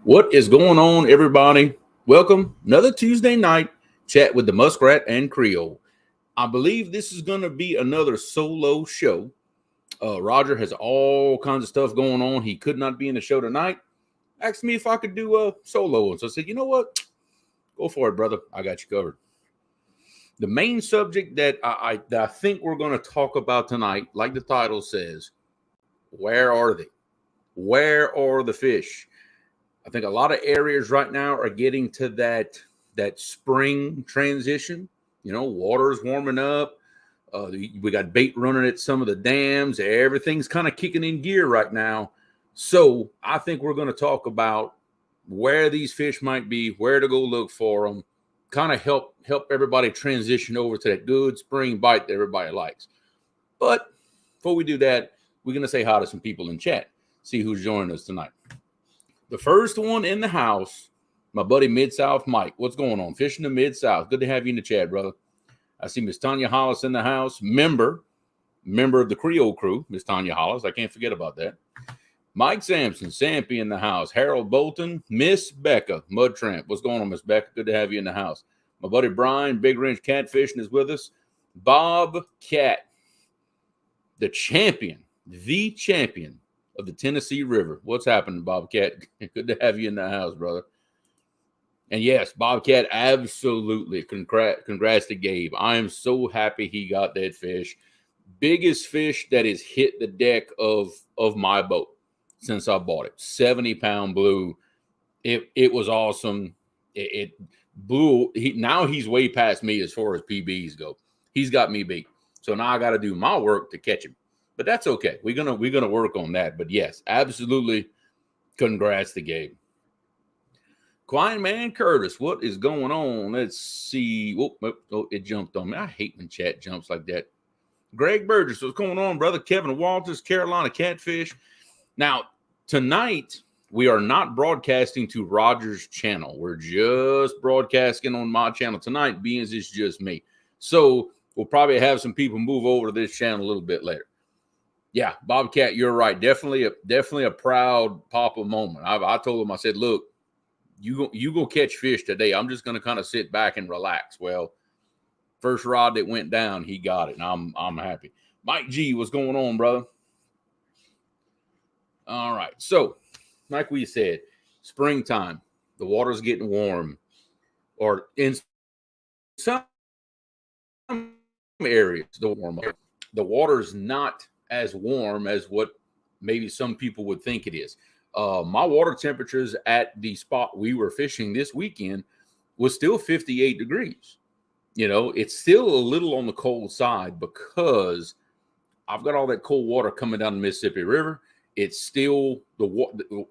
What is going on, everybody? Welcome. Another Tuesday night chat with the Muskrat and Creole. I believe this is going to be another solo show. Roger has all kinds of stuff going on. He could not be in the show tonight. Asked me if I could do a solo. So I said, you know what? Go for it, brother. I got you covered. The main subject that I think we're going to talk about tonight, like the title says, where are they? Where are the fish? I think a lot of areas right now are getting to that spring transition. You know, water is warming up. We got bait running at some of the dams. Everything's kind of kicking in gear right now. So I think we're going to talk about where these fish might be, where to go look for them, kind of help everybody transition over to that good spring bite that everybody likes. But before we do that, we're going to say hi to some people in chat, see who's joining us tonight. The first one in the house, my buddy Mid-South Mike. What's going on? Fishing the Mid-South. Good to have you in the chat, brother. I see Miss Tanya Hollis in the house. Member of the Creole crew, Miss Tanya Hollis. I can't forget about that. Mike Sampson, Sampy in the house. Harold Bolton, Miss Becca, Mud Tramp. What's going on, Miss Becca? Good to have you in the house. My buddy Brian, Big Ranch Catfishing, is with us. Bob Cat, the champion of the Tennessee River. What's happening, Bobcat? Good to have you in the house, brother. And yes, Bobcat, absolutely. Congrats to Gabe. I am so happy he got that fish. Biggest fish that has hit the deck of my boat since I bought it. 70-pound blue. It was awesome. It blew. Now he's way past me as far as PBs go. He's got me beat. So now I got to do my work to catch him. But that's okay. We're gonna work on that. But yes, absolutely. Congrats to Gabe. Quiet Man Curtis, what is going on? Let's see. Oh, it jumped on me. I hate when chat jumps like that. Greg Burgess, what's going on, brother? Kevin Walters, Carolina Catfish. Now, tonight, we are not broadcasting to Roger's channel. We're just broadcasting on my channel tonight, being as it's just me. So we'll probably have some people move over to this channel a little bit later. Yeah, Bobcat, you're right. Definitely a proud papa moment. I told him, I said, look, you go catch fish today. I'm just gonna kind of sit back and relax. Well, first rod that went down, he got it, and I'm happy. Mike G, what's going on, brother? All right, so like we said, springtime, the water's getting warm, or in some areas, the water's not as warm as what maybe some people would think it is. My water temperatures at the spot we were fishing this weekend was still 58 degrees. You know, it's still a little on the cold side because I've got all that cold water coming down the Mississippi River. It's still the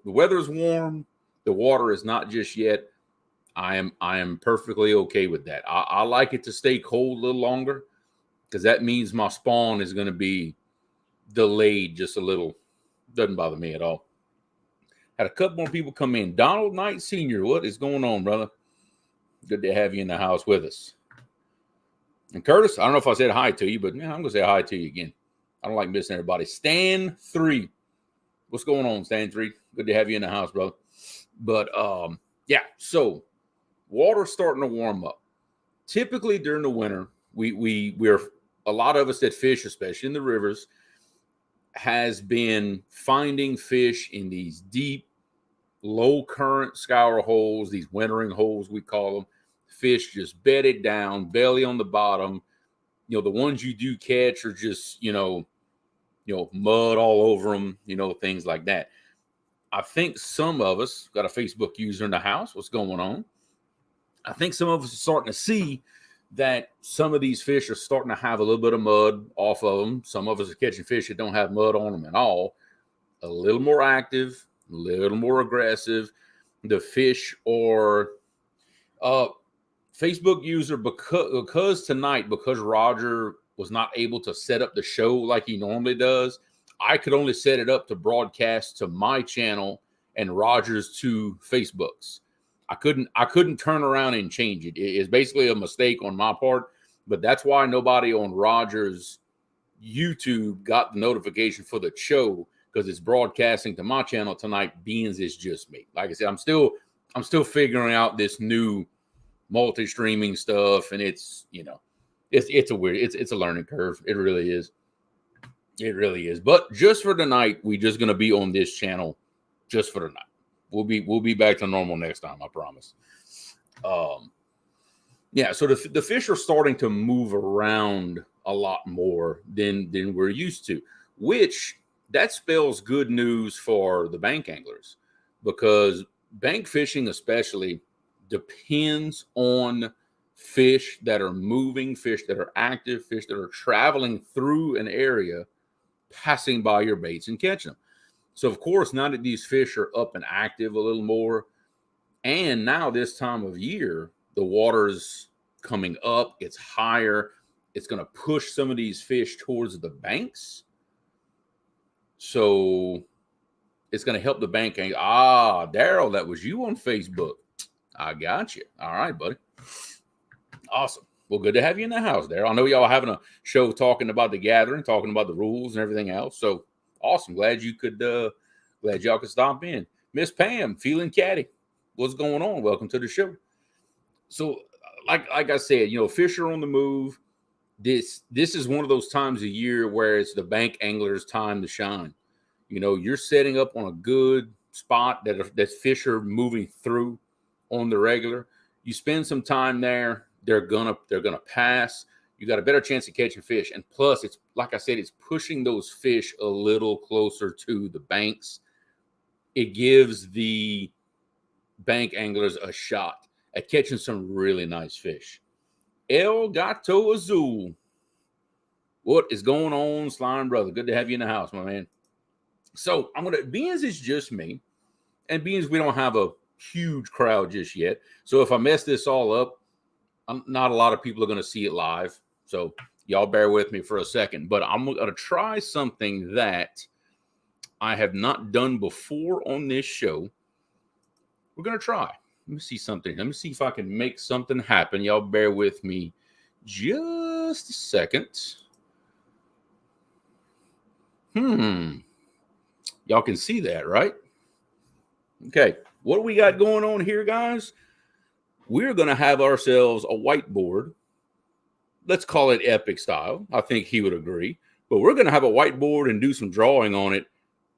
weather's warm. The water is not just yet. I am perfectly okay with that. I like it to stay cold a little longer because that means my spawn is going to be delayed just a little. Doesn't bother me at all. Had a couple more people come in. Donald Knight Sr., what is going on, brother? Good to have you in the house with us. And Curtis, I don't know if I said hi to you, but I'm going to say hi to you again. I don't like missing everybody. Stan 3. What's going on, Stan 3? Good to have you in the house, brother. But, yeah, so water's starting to warm up. Typically during the winter, we're a lot of us that fish, especially in the rivers, has been finding fish in these deep, low current scour holes, these wintering holes, we call them. Fish just bedded down, belly on the bottom. You know, the ones you do catch are just, you know, mud all over them, things like that. I think some of us got a Facebook user in the house. What's going on? I think some of us are starting to see that some of these fish are starting to have a little bit of mud off of them. Some of us are catching fish that don't have mud on them at all. A little more active, a little more aggressive. The fish are Facebook user because tonight, because Roger was not able to set up the show like he normally does, I could only set it up to broadcast to my channel and Roger's to Facebook's. I couldn't turn around and change it. It's basically a mistake on my part, but that's why nobody on Roger's YouTube got the notification for the show because it's broadcasting to my channel tonight. Beans is just me. Like I said, I'm still figuring out this new multi-streaming stuff, and it's it's a learning curve. It really is. It really is. But just for tonight, we're just gonna be on this channel just for tonight. We'll be back to normal next time, I promise. Yeah, so the fish are starting to move around a lot more than we're used to, which that spells good news for the bank anglers, because bank fishing especially depends on fish that are moving, fish that are active, fish that are traveling through an area, passing by your baits and catching them. So, of course, now that these fish are up and active a little more, and now this time of year, the water's coming up, it's higher, it's going to push some of these fish towards the banks. So it's going to help the bank. Daryl, that was you on Facebook. I got you. All right, buddy. Awesome. Well, good to have you in the house, Daryl. I know y'all having a show talking about the gathering, talking about the rules and everything else. So awesome. Glad y'all could stop in. Miss Pam, feeling catty. What's going on? Welcome to the show. So, like I said, fish are on the move. This is one of those times of year where it's the bank angler's time to shine. You're setting up on a good spot that fish are moving through on the regular. You spend some time there, they're gonna pass. You got a better chance of catching fish, and plus, it's like I said, it's pushing those fish a little closer to the banks. It gives the bank anglers a shot at catching some really nice fish. El Gato Azul. What is going on, Slime Brother? Good to have you in the house, my man. So beans is just me, and beans, we don't have a huge crowd just yet. So if I mess this all up, not a lot of people are going to see it live. So y'all bear with me for a second, but I'm going to try something that I have not done before on this show. We're going to try. Let me see something. Let me see if I can make something happen. Y'all bear with me just a second. Y'all can see that, right? Okay. What do we got going on here, guys? We're going to have ourselves a whiteboard. Let's call it epic style. I think he would agree. But we're going to have a whiteboard and do some drawing on it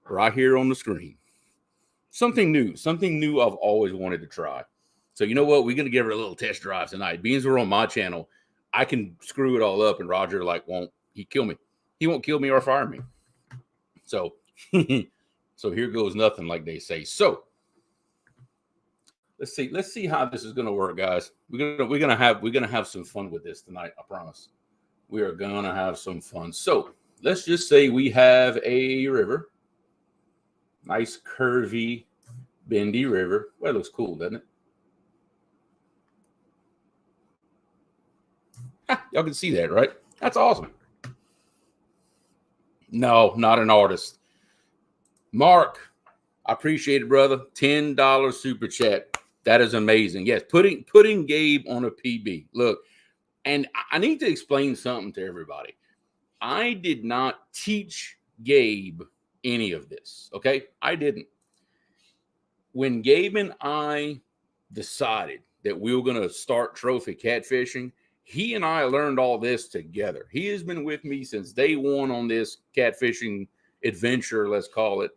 right here on the screen. Something new I've always wanted to try. So you know what? We're going to give her a little test drive tonight. Beans are on my channel. I can screw it all up, and Roger won't kill me. He won't kill me or fire me. So, so here goes nothing, like they say. So let's see how this is going to work, guys. We're gonna have some fun with this tonight. I promise. We are gonna have some fun. So let's just say we have a river. Nice, curvy, bendy river. Well, it looks cool, doesn't it? Y'all can see that, right? That's awesome. No, not an artist. Mark, I appreciate it, brother. $10 super chat. That is amazing. Yes, putting Gabe on a PB. Look, and I need to explain something to everybody. I did not teach Gabe any of this, okay? I didn't. When Gabe and I decided that we were going to start trophy catfishing, he and I learned all this together. He has been with me since day one on this catfishing adventure, let's call it.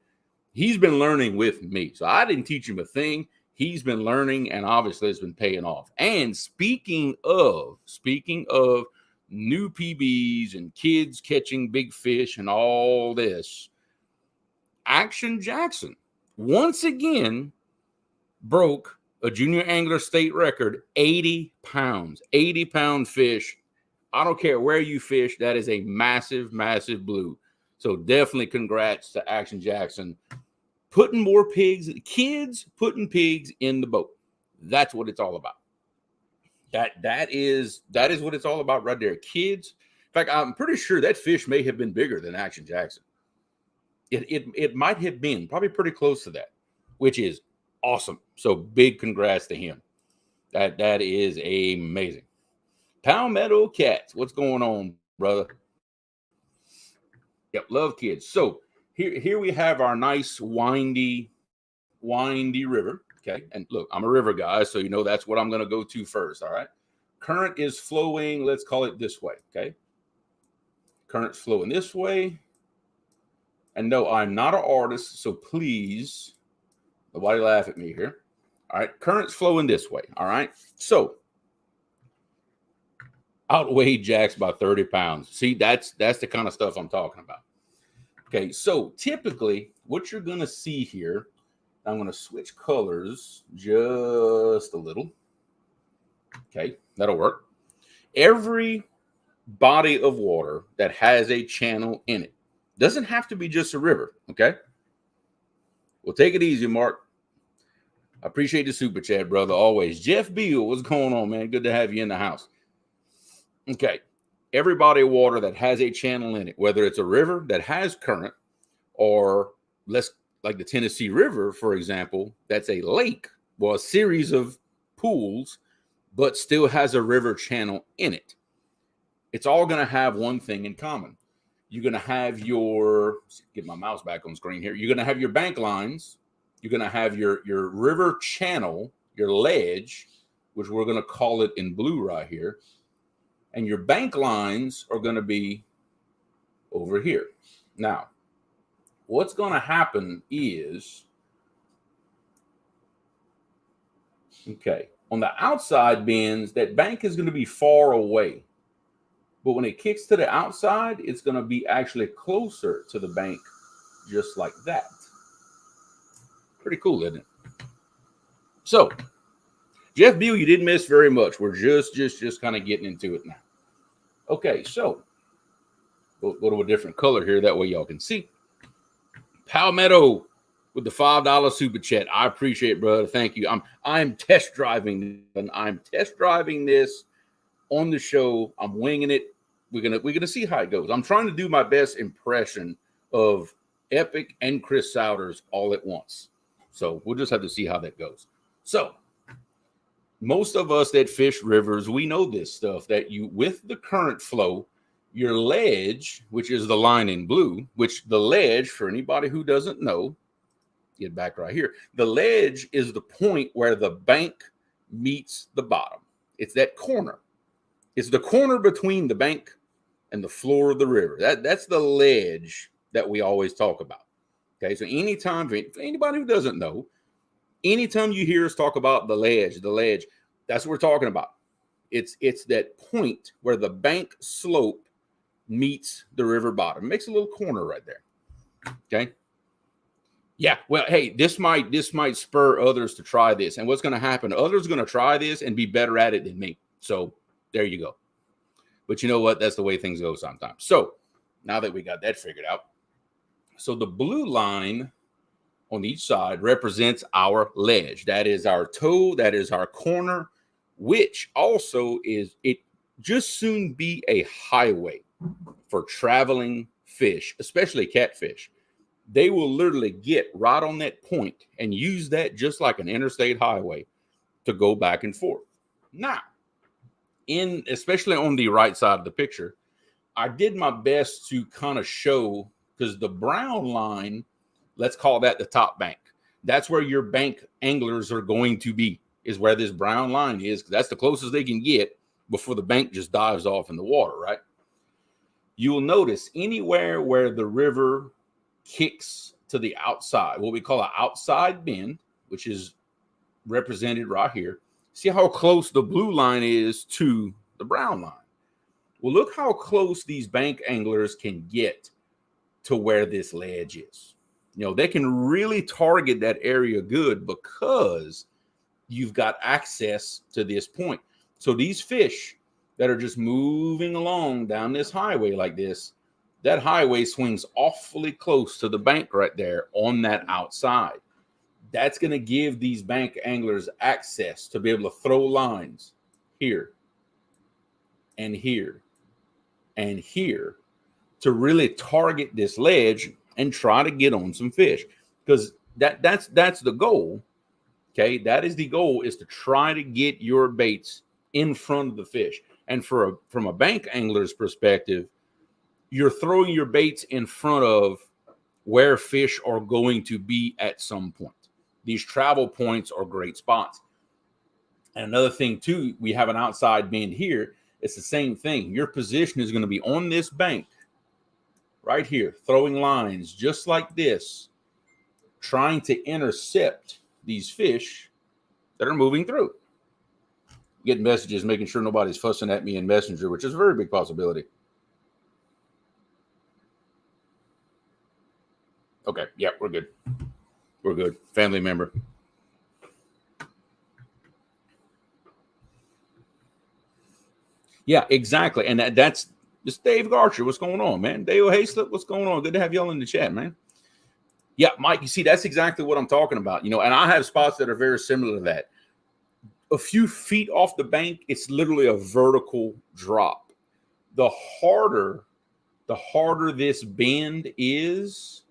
He's been learning with me. So I didn't teach him a thing. He's been learning, and obviously it's been paying off. And speaking of new PBs and kids catching big fish and all this, Action Jackson once again broke a junior angler state record, 80 pounds, 80-pound fish. I don't care where you fish. That is a massive, massive blue. So definitely congrats to Action Jackson. Putting more pigs, kids putting pigs in the boat. That's what it's all about. That is what it's all about right there. Kids. In fact, I'm pretty sure that fish may have been bigger than Action Jackson. It might have been probably pretty close to that, which is awesome. So big congrats to him. That is amazing. Palmetto Cats, what's going on, brother? Yep, love kids. So Here we have our nice windy river. Okay. And look, I'm a river guy, so you know that's what I'm going to go to first. All right. Current is flowing, let's call it this way. Okay. Current's flowing this way. And no, I'm not an artist, so please, nobody laugh at me here. All right. Current's flowing this way. All right. So outweighed Jacks by 30 pounds. See, that's the kind of stuff I'm talking about. Okay, so typically what you're going to see here, I'm going to switch colors just a little. Okay, that'll work. Every body of water that has a channel in it doesn't have to be just a river. Okay, well, take it easy, Mark. I appreciate the super chat, brother, always. Jeff Beal, what's going on, man? Good to have you in the house. Okay, every body of water that has a channel in it, whether it's a river that has current or less like the Tennessee River, for example, that's a lake, well, a series of pools, but still has a river channel in it. It's all going to have one thing in common. You're going to have your, get my mouse back on screen here. You're going to have your bank lines. You're going to have your river channel, your ledge, which we're going to call it in blue right here. And your bank lines are going to be over here. Now, what's going to happen is, okay, on the outside bends, that bank is going to be far away. But when it kicks to the outside, it's going to be actually closer to the bank, just like that. Pretty cool, isn't it? So, Jeff Beal, you didn't miss very much. We're just kind of getting into it now. Okay, so we'll go to a different color here. That way y'all can see. Palmetto with the $5 super chat. I appreciate it, brother. Thank you. I'm test driving, and I'm test driving this on the show. I'm winging it. We're gonna see how it goes. I'm trying to do my best impression of Epic and Chris Souders all at once. So we'll just have to see how that goes. So most of us that fish rivers, we know this stuff, that you, with the current flow, your ledge, which is the line in blue, which the ledge, for anybody who doesn't know, get back right here. The ledge is the point where the bank meets the bottom. It's that corner. It's the corner between the bank and the floor of the river. That's the ledge that we always talk about. Okay, so anytime, for anybody who doesn't know, anytime you hear us talk about the ledge, that's what we're talking about. It's that point where the bank slope meets the river bottom. It makes a little corner right there. Okay. Yeah. Well, hey, this might spur others to try this. And what's going to happen? Others are going to try this and be better at it than me. So there you go. But you know what? That's the way things go sometimes. So now that we got that figured out, so the blue line on each side represents our ledge. That is our toe. That is our corner, which also is, it just soon be a highway for traveling fish, especially catfish. They will literally get right on that point and use that just like an interstate highway to go back and forth. Now, especially on the right side of the picture, I did my best to kind of show, because the brown line, let's call that the top bank. That's where your bank anglers are going to be, is where this brown line is, because that's the closest they can get before the bank just dives off in the water, right? You will notice anywhere where the river kicks to the outside, what we call an outside bend, which is represented right here. See how close the blue line is to the brown line? Well, look how close these bank anglers can get to where this ledge is. You know, they can really target that area good because you've got access to this point. So these fish that are just moving along down this highway like this, that highway swings awfully close to the bank right there on that outside. That's going to give these bank anglers access to be able to throw lines here and here and here to really target this ledge and try to get on some fish, because that's the goal. Okay, that is the goal, is to try to get your baits in front of the fish. And from a bank angler's perspective, you're throwing your baits in front of where fish are going to be at some point. These travel points are great spots. And another thing too, we have an outside bend here. It's the same thing. Your position is going to be on this bank right here, throwing lines just like this, trying to intercept these fish that are moving through. Getting messages, making sure nobody's fussing at me in Messenger, which is a very big possibility. Okay, yeah, we're good. We're good. Family member. Yeah, exactly. And that's Dave Garcher. What's going on, man? Dale Hayslip, what's going on? Good to have y'all in the chat, man. Yeah, Mike, you see, that's exactly what I'm talking about. And I have spots that are very similar to that. A few feet off the bank, it's literally a vertical drop. The harder this bend is,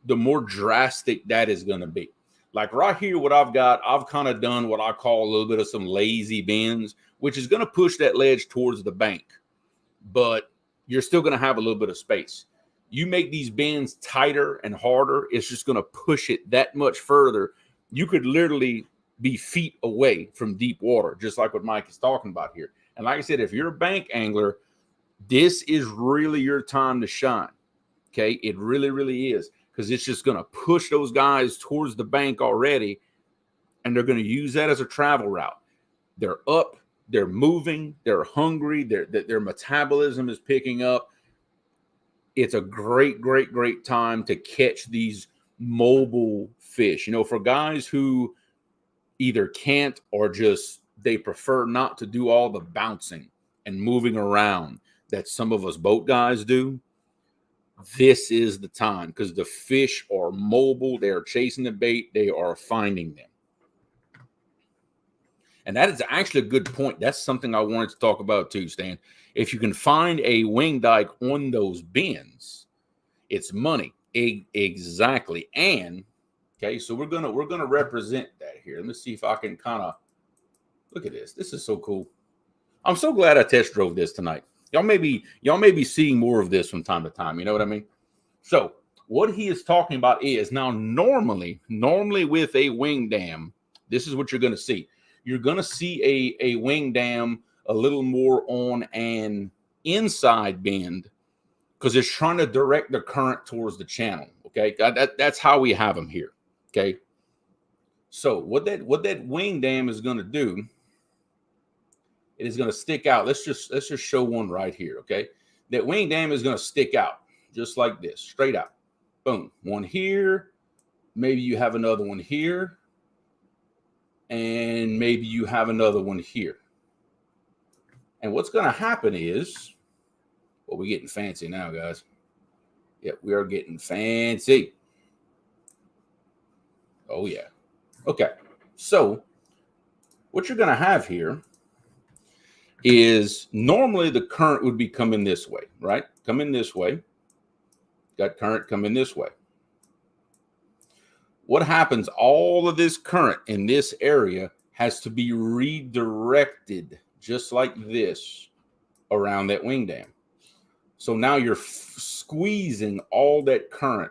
the more drastic that is going to be. Like right here, what I've kind of done what I call a little bit of some lazy bends, which is going to push that ledge towards the bank, but you're still going to have a little bit of space. You make these bends tighter and harder, it's just going to push it that much further. You could literally be feet away from deep water, just like what Mike is talking about here. And like I said, if you're a bank angler, this is really your time to shine. Okay, it really, really is, because it's just going to push those guys towards the bank already, and they're going to use that as a travel route. They're up, they're moving, they're hungry, their metabolism is picking up. It's a great, great, great time to catch these mobile fish. For guys who either can't or just they prefer not to do all the bouncing and moving around that some of us boat guys do, this is the time, because the fish are mobile. They are chasing the bait. They are finding them. And that is actually a good point. That's something I wanted to talk about too, Stan. If you can find a wing dike on those bends, it's money. Exactly. And okay, so we're gonna represent that here. Let me see if I can kind of look at this. This is so cool. I'm so glad I test drove this tonight. Y'all may be seeing more of this from time to time. You know what I mean? So what he is talking about is now normally with a wing dam, this is what you're going to see. You're going to see a wing dam a little more on an inside bend, because it's trying to direct the current towards the channel. Okay, that's how we have them here. Okay, so what that wing dam is going to do, it is going to stick out. Let's just show one right here. Okay, that wing dam is going to stick out just like this, straight out. Boom, one here. Maybe you have another one here, and maybe you have another one here. And what's going to happen is, well, we're getting fancy now, guys. Yeah, we are getting fancy. Oh, yeah. Okay, so what you're going to have here is normally the current would be coming this way, right? Coming this way. Got current coming this way. What happens? All of this current in this area has to be redirected just like this around that wing dam. So now you're squeezing all that current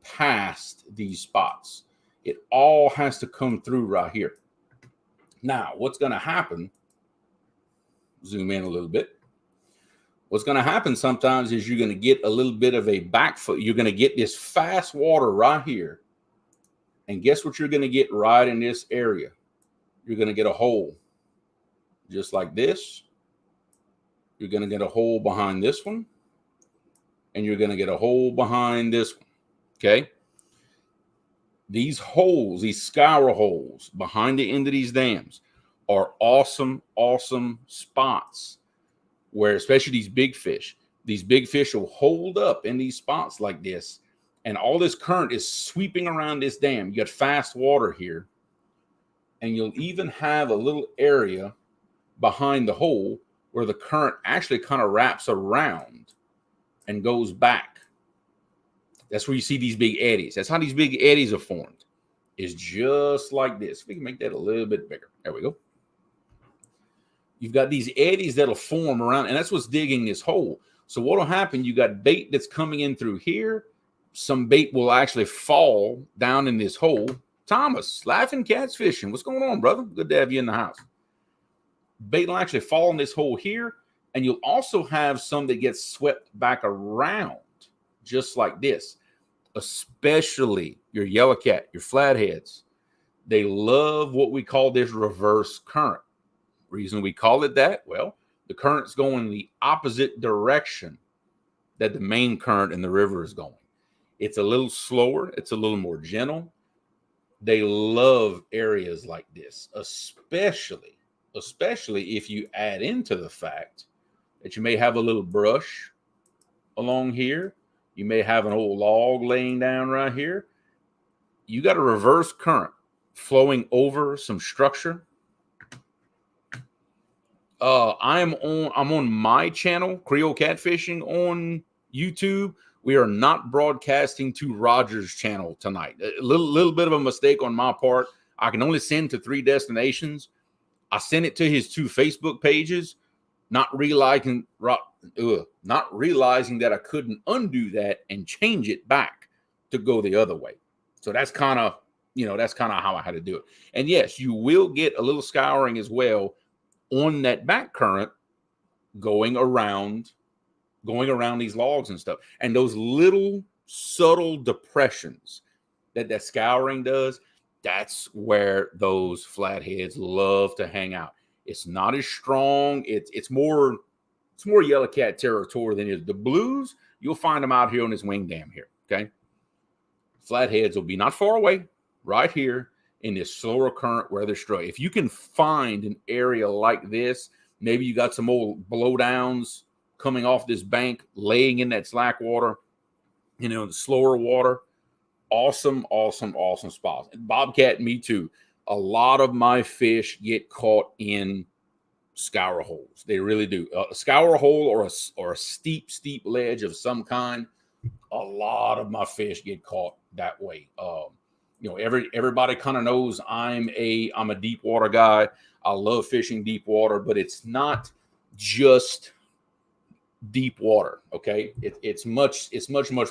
past these spots. It all has to come through right here. Now, what's going to happen? Zoom in a little bit. What's going to happen sometimes is you're going to get a little bit of a back foot. You're going to get this fast water right here. And guess what you're going to get right in this area? You're going to get a hole just like this. You're going to get a hole behind this one. And you're going to get a hole behind this one. Okay? These holes, these scour holes behind the end of these dams are awesome, awesome spots where, especially these big fish will hold up in these spots like this. And all this current is sweeping around this dam. You got fast water here. And you'll even have a little area behind the hole where the current actually kind of wraps around and goes back. That's where you see these big eddies. That's how these big eddies are formed. Is just like this. We can make that a little bit bigger. There we go. You've got these eddies that'll form around, and that's what's digging this hole. So what will happen? You got bait that's coming in through here, some bait will actually fall down in this hole. Thomas, Laughing Cats Fishing. What's going on, brother? Good to have you in the house. Bait will actually fall in this hole here, and you'll also have some that get swept back around, just like this. Especially your yellow cat, your flatheads. They love what we call this reverse current. Reason we call it that? Well, the current's going the opposite direction that the main current in the river is going. It's a little slower. It's a little more gentle. They love areas like this, especially if you add into the fact that you may have a little brush along here. You may have an old log laying down right here. You got a reverse current flowing over some structure. I'm on my channel, Creole Catfishing, on YouTube. We are not broadcasting to Roger's channel tonight. A little bit of a mistake on my part. I can only send to 3 destinations. I sent it to his 2 Facebook pages, not realizing that I couldn't undo that and change it back to go the other way. So that's kind of how I had to do it. And yes, you will get a little scouring as well on that back current going around these logs and stuff. And those little subtle depressions that scouring does, that's where those flatheads love to hang out. It's not as strong. It's more yellow cat territory than it is. The blues, you'll find them out here on this wing dam here, okay? Flatheads will be not far away, right here in this slower current where they're straight. If you can find an area like this, maybe you got some old blowdowns coming off this bank, laying in that slack water, the slower water. Awesome spots. And bobcat, me too. A lot of my fish get caught in scour holes. They really do. A scour hole or a steep ledge of some kind. A lot of my fish get caught that way. Everybody kind of knows I'm a deep water guy. I love fishing deep water, but it's not just deep water. Okay, it's much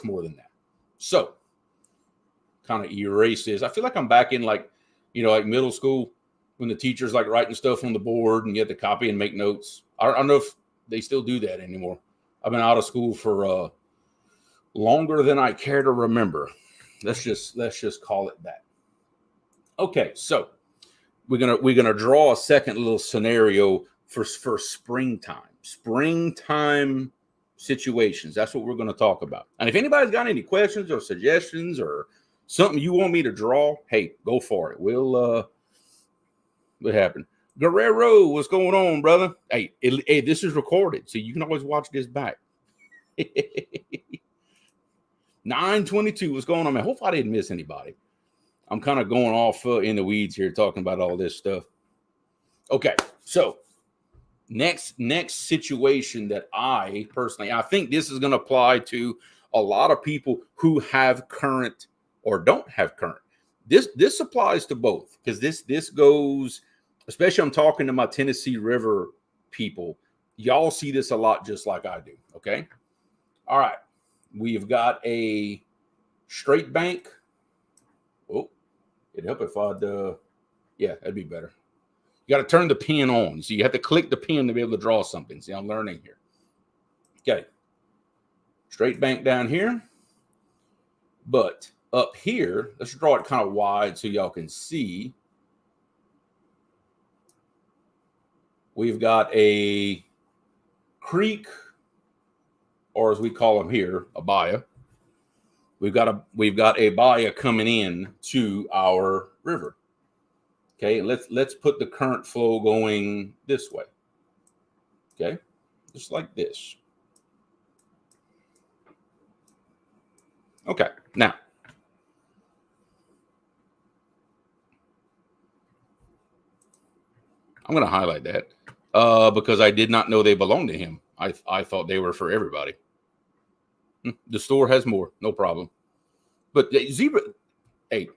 more than that. So, kind of erase this. I feel like I'm back in like middle school when the teacher's like writing stuff on the board and you have to copy and make notes. I don't know if they still do that anymore. I've been out of school for longer than I care to remember. Let's just call it that. Okay, so we're gonna draw a second little scenario for springtime situations. That's what we're going to talk about. And if anybody's got any questions or suggestions or something you want me to draw, hey, go for it. We'll what happened? Guerrero, what's going on, brother? Hey, this is recorded, so you can always watch this back. 922, what's going on, man? Hopefully I didn't miss anybody. I'm kind of going off in the weeds here talking about all this stuff. Okay, so next situation that I think this is going to apply to a lot of people who have current or don't have current. This applies to both, because this goes, especially I'm talking to my Tennessee River people. Y'all see this a lot just like I do, okay? All right. We've got a straight bank. Oh, it'd help if I'd, yeah, that'd be better. You got to turn the pen on. So you have to click the pen to be able to draw something. See, I'm learning here. Okay. Straight bank down here. But up here, let's draw it kind of wide so y'all can see. We've got a creek, or as we call them here, a bayou. We've got a bayou coming in to our river. Okay, let's put the current flow going this way. Okay, just like this. Okay, now I'm going to highlight that because I did not know they belonged to him. I thought they were for everybody. The store has more, no problem. But zebra, hey,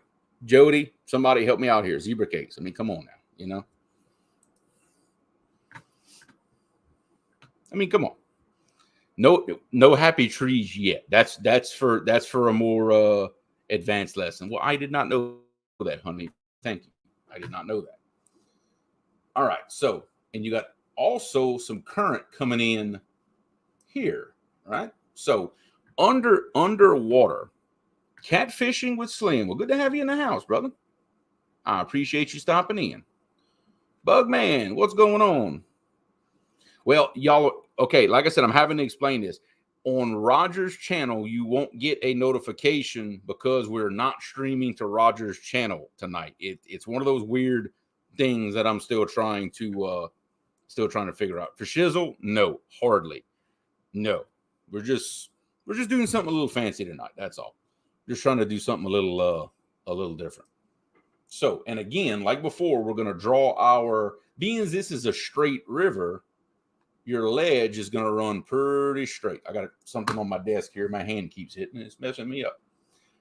Jody, somebody help me out here. Zebra cakes. I mean, come on now, you know. I mean, come on. No happy trees yet. That's for a more advanced lesson. Well, I did not know that, honey. Thank you. I did not know that. All right. So, and you got also some current coming in here, right? So, underwater catfishing with Slim. Well, good to have you in the house, brother. I appreciate you stopping in. Bugman, what's going on? Well, y'all, okay, like I said, I'm having to explain this. On Roger's channel, you won't get a notification because we're not streaming to Roger's channel tonight. It's one of those weird things that I'm still trying to figure out. For Shizzle, no, hardly. No. We're just doing something a little fancy tonight. That's all. Just trying to do something a little different. So, and again, like before, we're going to draw our, being this is a straight river, your ledge is going to run pretty straight. I got something on my desk here. My hand keeps hitting. It's messing me up.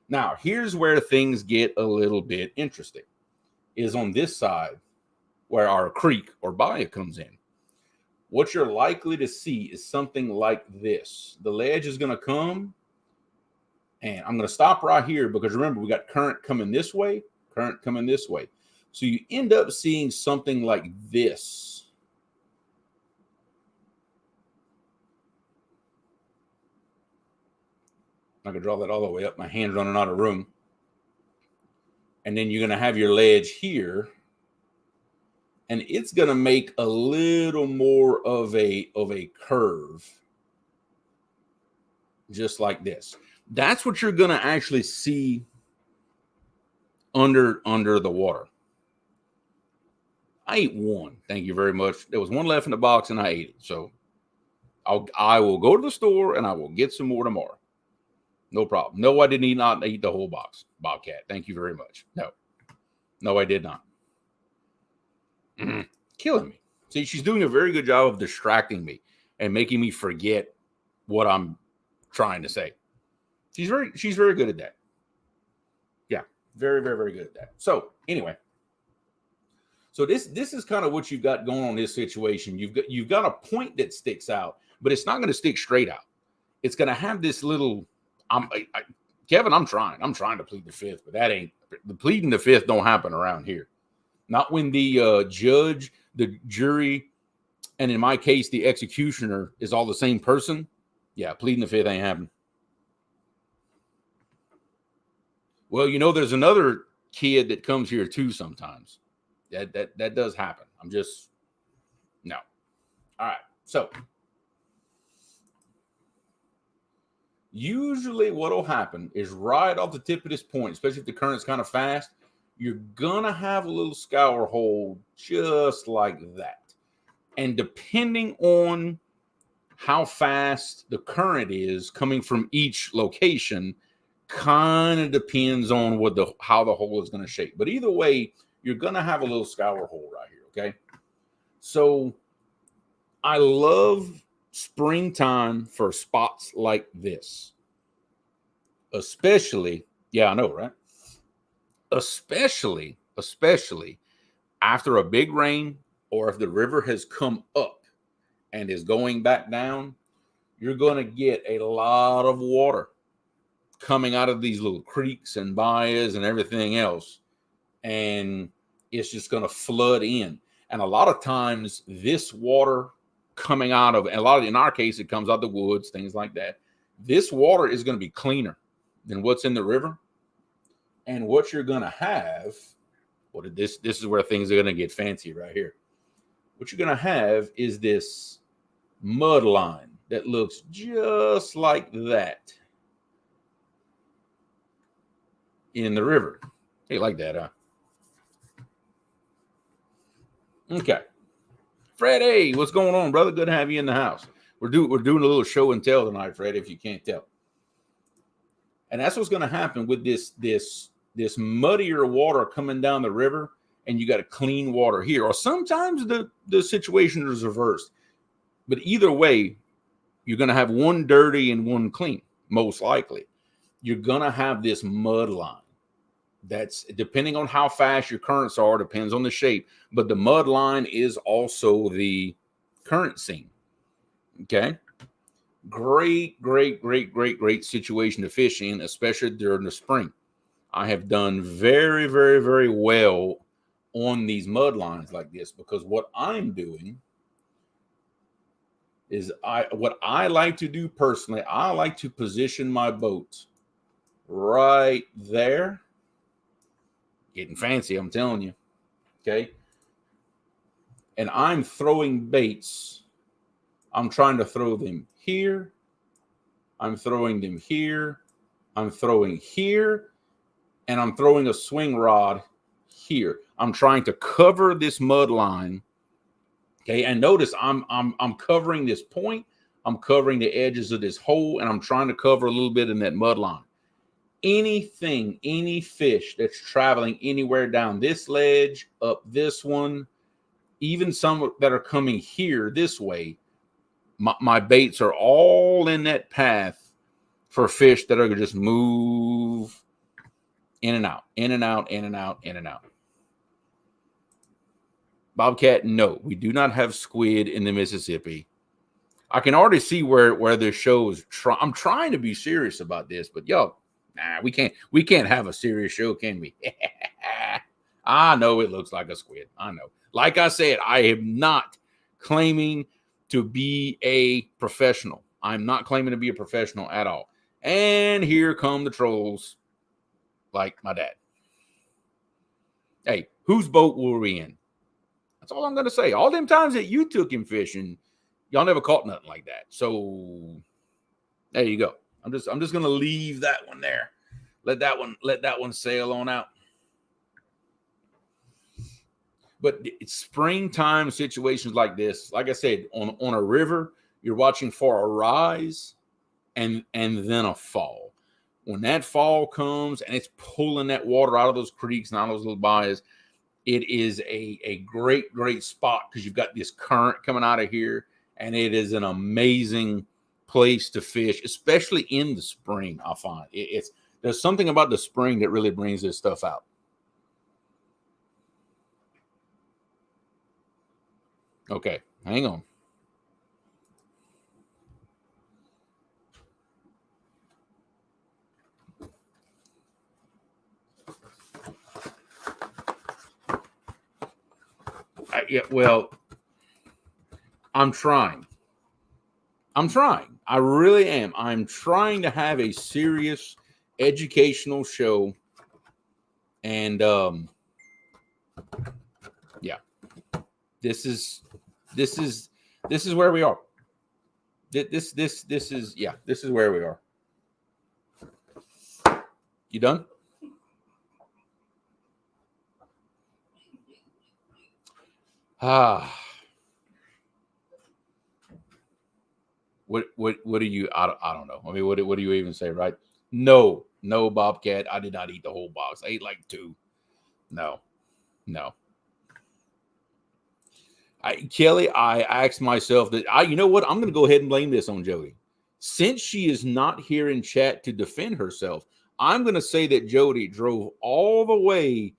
Now, here's where things get a little bit interesting. Is on this side where our creek or bayou comes in. What you're likely to see is something like this. The ledge is going to come, and I'm going to stop right here because remember, we got current coming this way, current coming this way. So you end up seeing something like this. I could draw that all the way up. My hand's running out of room. And then you're going to have your ledge here. And it's going to make a little more of a curve. Just like this. That's what you're going to actually see under the water. I ate one. Thank you very much. There was one left in the box and I ate it. So I will go to the store and I will get some more tomorrow. No problem. No, I did not eat the whole box, Bobcat. Thank you very much. No, I did not. Killing me. See, she's doing a very good job of distracting me and making me forget what I'm trying to say. She's very good at that. Yeah, very, very, very good at that. So anyway, so this is kind of what you've got going on in this situation. You've got a point that sticks out, but it's not going to stick straight out. It's going to have this little. Kevin, I'm trying to plead the fifth, but that ain't the pleading the fifth don't happen around here. Not when the judge, the jury, and in my case, the executioner is all the same person. Yeah, pleading the fifth ain't happening. Well, you know, there's another kid that comes here too sometimes. That does happen. I'm just no. All right, so. Usually what will happen is right off the tip of this point, especially if the current's kind of fast, you're going to have a little scour hole just like that. And depending on how fast the current is coming from each location, kind of depends on how the hole is going to shape. But either way, you're going to have a little scour hole right here, okay? So I love springtime for spots like this, especially, yeah, I know, right? Especially after a big rain or if the river has come up and is going back down, you're going to get a lot of water coming out of these little creeks and bayous and everything else. And it's just going to flood in. And a lot of times this water coming out of, and in our case, it comes out the woods, things like that. This water is going to be cleaner than what's in the river. And what you're going to have, this is where things are going to get fancy right here. What you're going to have is this mud line that looks just like that in the river. Hey, like that, huh? Okay. Freddie, what's going on, brother? Good to have you in the house. We're doing a little show and tell tonight, Freddie, if you can't tell. And that's what's going to happen with this muddier water coming down the river, and you got a clean water here. Or sometimes the situation is reversed. But either way, you're going to have one dirty and one clean, most likely. You're going to have this mud line. That's depending on how fast your currents are, depends on the shape. But the mud line is also the current seam. Okay. Great situation to fish in, especially during the spring. I have done very well on these mud lines like this, because what I'm doing is what I like to do personally, I like to position my boat right there. Getting fancy, I'm telling you. Okay. And I'm throwing baits. I'm trying to throw them here. I'm throwing them here. I'm throwing here. And I'm throwing a swing rod here. I'm trying to cover this mud line. Okay. And notice I'm covering this point. I'm covering the edges of this hole, and I'm trying to cover a little bit in that mud line. Anything, any fish that's traveling anywhere down this ledge, up this one, even some that are coming here this way, my baits are all in that path for fish that are going to just move in and out, in and out, in and out, in and out. Bobcat, no, we do not have squid in the Mississippi. I can already see where this show is. I'm trying to be serious about this, but yo, nah, we can't have a serious show, can we? I know it looks like a squid. I know. Like I said, I am not claiming to be a professional. I'm not claiming to be a professional at all. And here come the trolls, like my dad. Hey, whose boat were we in? That's all I'm going to say. All them times that you took him fishing, y'all never caught nothing like that. So there you go. I'm just going to leave that one there. Let that one sail on out. But it's springtime situations like this. Like I said, on a river, you're watching for a rise and then a fall. When that fall comes and it's pulling that water out of those creeks and out of those little bayous, it is a great spot, because you've got this current coming out of here, and it is an amazing place to fish, especially in the spring. I find there's something about the spring that really brings this stuff out. Okay, hang on. Yeah, well, I'm trying. I really am. I'm trying to have a serious educational show. And yeah, this is where we are. This is where we are. You done? What do you, I don't know. I mean, what do you even say, right? No, Bobcat. I did not eat the whole box. I ate like 2. No. Kelly, I asked myself that you know what? I'm going to go ahead and blame this on Jody. Since she is not here in chat to defend herself, I'm going to say that Jody drove all the way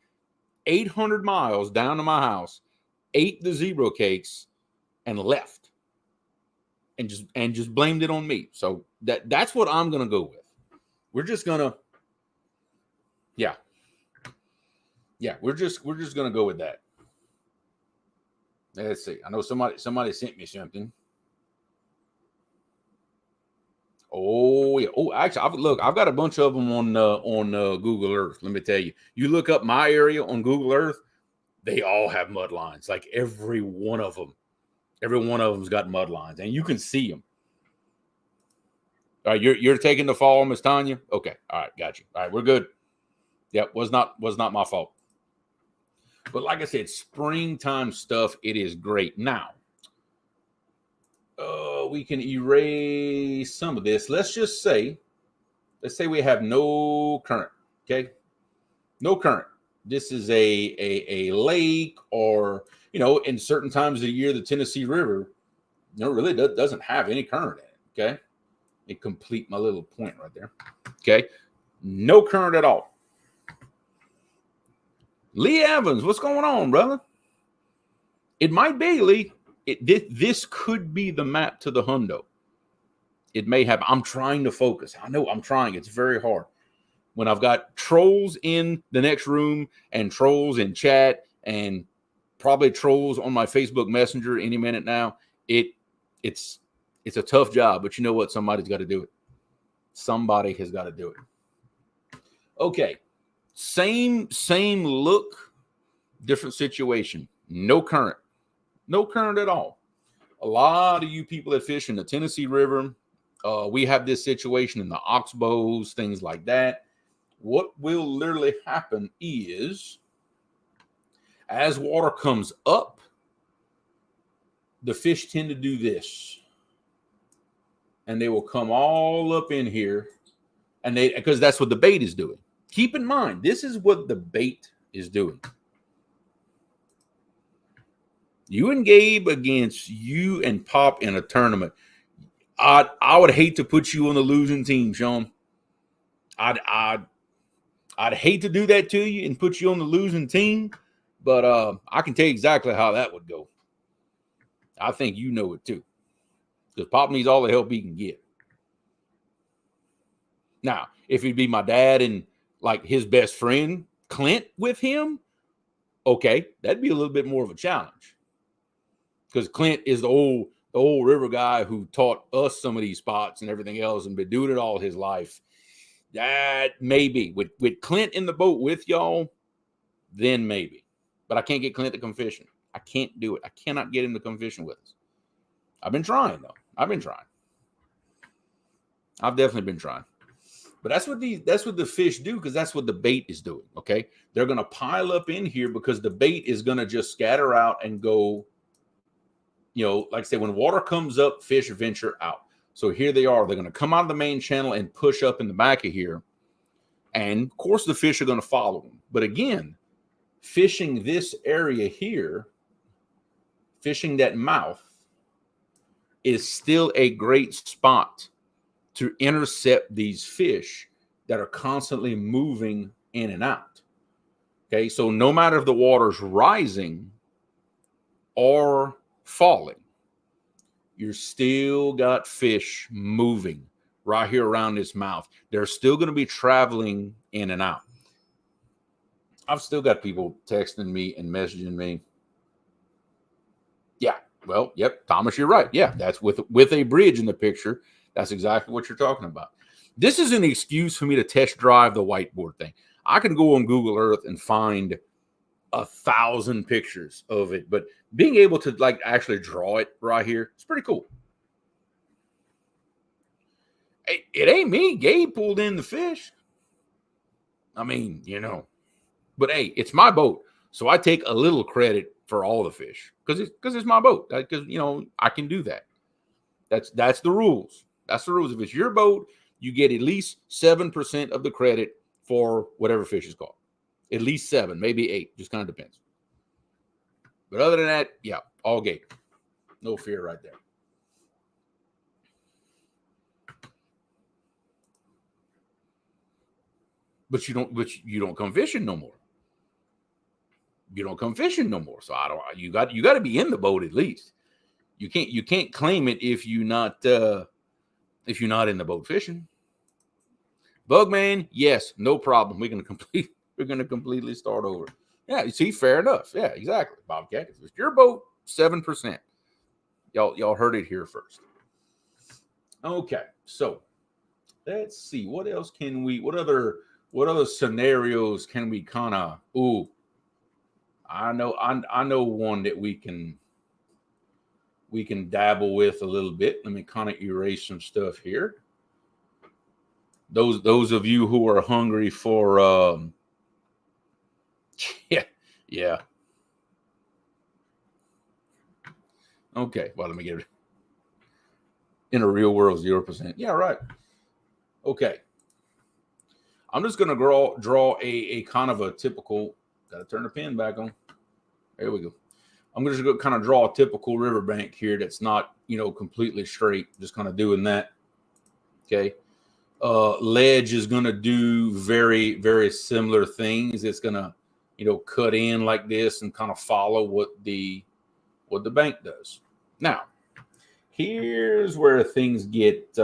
800 miles down to my house, ate the zebra cakes, and left, and just blamed it on me. So that's what I'm going to go with. We're just going to, yeah, we're just going to go with that. Let's see. I know somebody sent me something. Oh yeah. Oh, actually, I've got a bunch of them on Google Earth. Let me tell you. You look up my area on Google Earth, they all have mud lines. Like every one of them. Every one of them's got mud lines, and you can see them. All right, you're taking the fall, Miss Tanya. Okay, all right, got you. All right, we're good. Yep, was not my fault. But like I said, springtime stuff, it is great. Now, we can erase some of this. Let's say we have no current. Okay, no current. This is a lake, or in certain times of the year, the Tennessee River, really doesn't have any current in it. Okay, it complete my little point right there. Okay, no current at all. Lee Evans, what's going on, brother? It might be, Lee. This could be the map to the hundo. It may happen. I'm trying to focus. I know I'm trying. It's very hard. When I've got trolls in the next room and trolls in chat and probably trolls on my Facebook Messenger any minute now, it's a tough job. But you know what? Somebody's got to do it. Somebody has got to do it. Okay. Same look, different situation. No current. No current at all. A lot of you people that fish in the Tennessee River, we have this situation in the oxbows, things like that. What will literally happen is, as water comes up, the fish tend to do this. And they will come all up in here, and because that's what the bait is doing. Keep in mind, this is what the bait is doing. You and Gabe against you and Pop in a tournament. I would hate to put you on the losing team, Sean. I'd hate to do that to you and put you on the losing team, but I can tell you exactly how that would go. I think you know it too, because Pop needs all the help he can get. Now, if he'd be my dad and like his best friend Clint with him, okay, that'd be a little bit more of a challenge, because Clint is the old river guy who taught us some of these spots and everything else and been doing it all his life. That maybe with Clint in the boat with y'all, then maybe. But I can't get Clint to come fishing. I can't do it. I cannot get him to come fishing with us. I've been trying, though. I've definitely been trying. But that's what the fish do, because that's what the bait is doing. Okay. They're gonna pile up in here because the bait is gonna just scatter out and go. Like I say, when water comes up, fish venture out. So here they are. They're going to come out of the main channel and push up in the back of here. And, of course, the fish are going to follow them. But, again, fishing this area here, fishing that mouth, is still a great spot to intercept these fish that are constantly moving in and out. Okay, so no matter if the water's rising or falling, you're still got fish moving right here around this mouth. They're still going to be traveling in and out. I've still got people texting me and messaging me. Yeah, well, yep, Thomas, you're right. Yeah, that's with a bridge in the picture. That's exactly what you're talking about. This is an excuse for me to test drive the whiteboard thing. I can go on Google Earth and find 1,000 pictures of it, but being able to like actually draw it right here, it's pretty cool. It ain't me. Gabe pulled in the fish. I mean, but hey, it's my boat, so I take a little credit for all the fish because it's my boat. Because I can do that. That's the rules. That's the rules. If it's your boat, you get at least 7% of the credit for whatever fish is caught. At least 7, maybe 8. Just kind of depends. But other than that, yeah, all Gabe. No fear right there. But you don't come fishing no more. You don't come fishing no more. So you got to be in the boat at least. You can't claim it if you're not in the boat fishing. Bugman, yes, no problem. We're gonna completely start over. Yeah, you see, fair enough. Yeah, exactly. Bobcat, if it's your boat, 7%. Y'all heard it here first. Okay, so let's see. What else can we? What other scenarios can we kind of? Ooh, I know one that we can dabble with a little bit. Let me kind of erase some stuff here. Those of you who are hungry for yeah. Okay, well, let me get it. In a real world, 0%. Yeah, right. Okay. I'm just going to draw a kind of a typical, got to turn the pen back on. There we go. I'm just going to kind of draw a typical riverbank here that's not, completely straight. Just kind of doing that. Okay. Ledge is going to do very, very similar things. It's going to, cut in like this and kind of follow what the bank does. Now, Here's where things get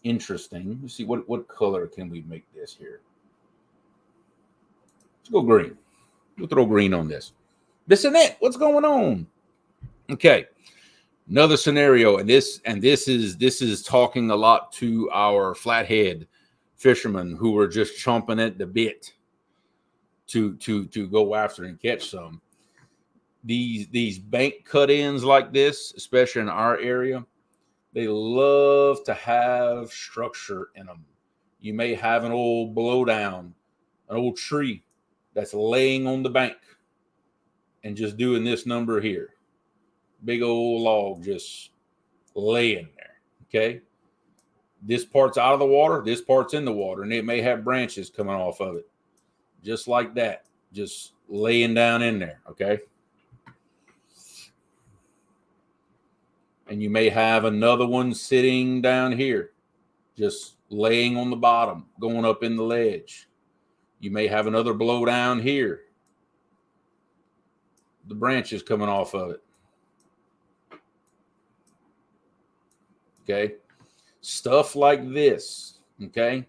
interesting. Let's see, what color can we make this here? Let's go green. We'll throw green on this. This and that. What's going on? Okay. Another scenario, and this is talking a lot to our flathead fishermen who are just chomping at the bit to go after and catch some. These bank cut-ins like this, especially in our area, they love to have structure in them. You may have an old blowdown, an old tree that's laying on the bank and just doing this number here. Big old log just laying there, okay? This part's out of the water, this part's in the water, and it may have branches coming off of it. Just like that, just laying down in there, okay? And you may have another one sitting down here, just laying on the bottom, going up in the ledge. You may have another blow down here, the branches coming off of it. Okay, stuff like this, okay,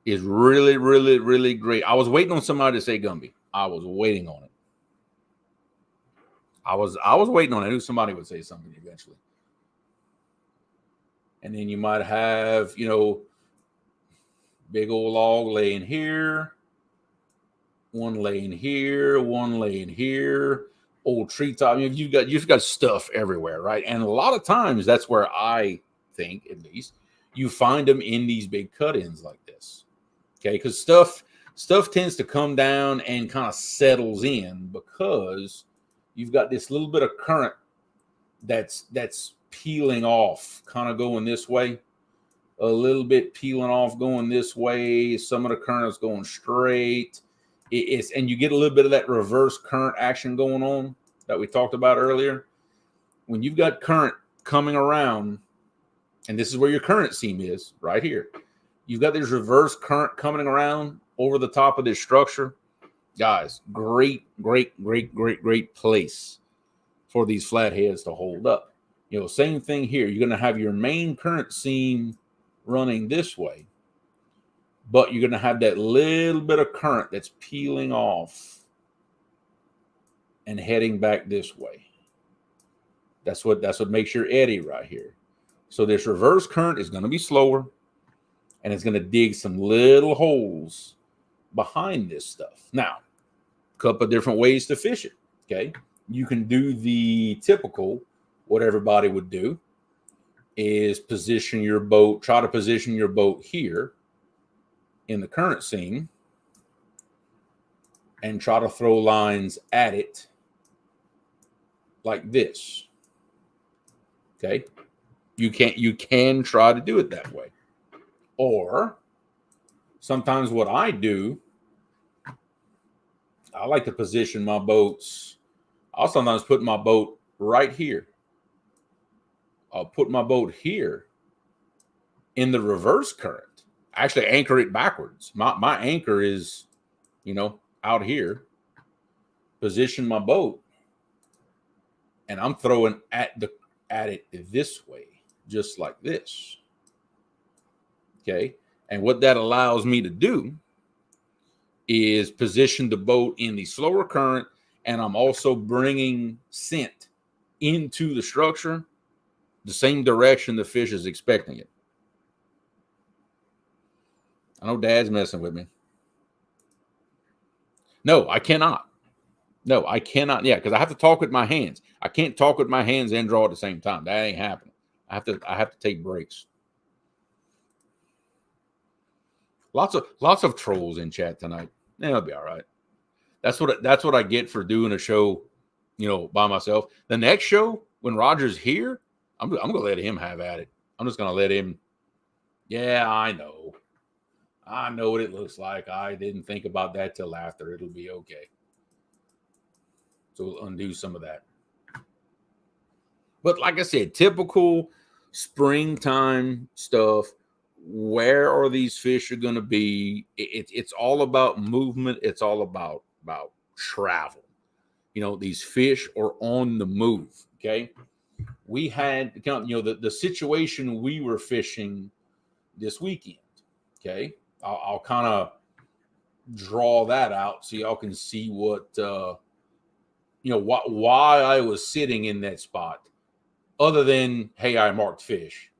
is really, really, really great. I was waiting on somebody to say Gumby. I was waiting on it. I was waiting on it. I knew somebody would say something eventually. And then you might have, big old log laying here, one laying here, one laying here. Old treetop. You've got stuff everywhere, right? And a lot of times that's where I think, at least, you find them in these big cut-ins like this. Okay, because stuff tends to come down and kind of settles in because you've got this little bit of current that's peeling off, kind of going this way, a little bit peeling off, going this way. Some of the current is going straight. And you get a little bit of that reverse current action going on that we talked about earlier. When you've got current coming around, and this is where your current seam is, right here. You've got this reverse current coming around over the top of this structure. Guys, great place for these flatheads to hold up. Same thing here. You're going to have your main current seam running this way, but you're going to have that little bit of current that's peeling off and heading back this way. That's what makes your eddy right here. So this reverse current is going to be slower, and it's going to dig some little holes behind this stuff. Now, a couple of different ways to fish it, okay? You can do the typical, what everybody would do, is try to position your boat here in the current seam and try to throw lines at it like this. Okay, you can try to do it that way. Or sometimes what I do, I like to position my boats. I'll sometimes put my boat right here. I'll put my boat here in the reverse current. Actually anchor it backwards. My anchor is, out here. Position my boat, and I'm throwing at it this way, just like this. Okay, and what that allows me to do is position the boat in the slower current, and I'm also bringing scent into the structure the same direction the fish is expecting it. I know Dad's messing with me. No, I cannot. Yeah, because I have to talk with my hands. I can't talk with my hands and draw at the same time. That ain't happening. I have to take breaks. Lots of trolls in chat tonight. It'll be all right. That's what I get for doing a show, by myself. The next show, when Roger's here, I'm gonna let him have at it. I'm just gonna let him. Yeah, I know what it looks like. I didn't think about that till after. It'll be okay. So we'll undo some of that. But like I said, typical springtime stuff. Where are these fish are going to be? It's all about movement. It's all about travel. These fish are on the move. Okay. we had, the situation we were fishing this weekend. Okay. I'll kind of draw that out so y'all can see what, why I was sitting in that spot other than, hey, I marked fish,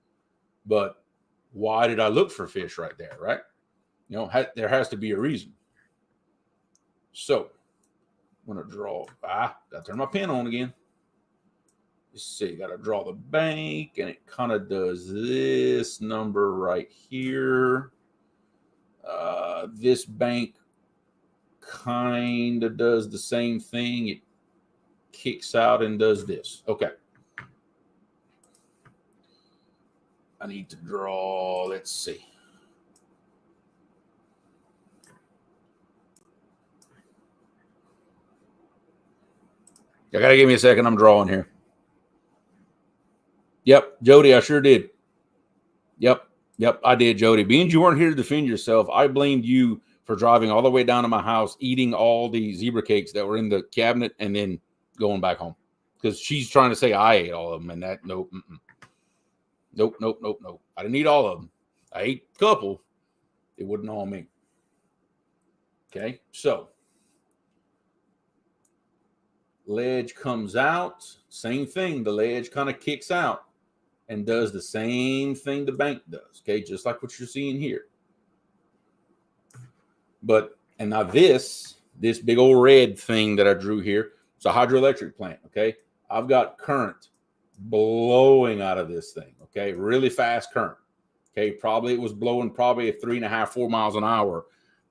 but why did I look for fish right there? Right. There has to be a reason. So I'm going to draw, got to turn my pen on again. Let's see, got to draw the bank, and it kind of does this number right here. This bank kind of does the same thing. It kicks out and does this. Okay. I need to draw, let's see. You got to give me a second. I'm drawing here. Yep, Jody, I sure did. Yep, I did, Jody. Being you weren't here to defend yourself, I blamed you for driving all the way down to my house, eating all the zebra cakes that were in the cabinet, and then going back home. Because she's trying to say I ate all of them, and that, nope. Nope. I didn't eat all of them. I ate a couple. It wasn't all me. Okay, so ledge comes out. Same thing. The ledge kind of kicks out and does the same thing the bank does. Okay, just like what you're seeing here. And now this big old red thing that I drew here, it's a hydroelectric plant. Okay, I've got current blowing out of this thing. Okay, really fast current. Okay, probably it was blowing probably at 3.5, 4 miles an hour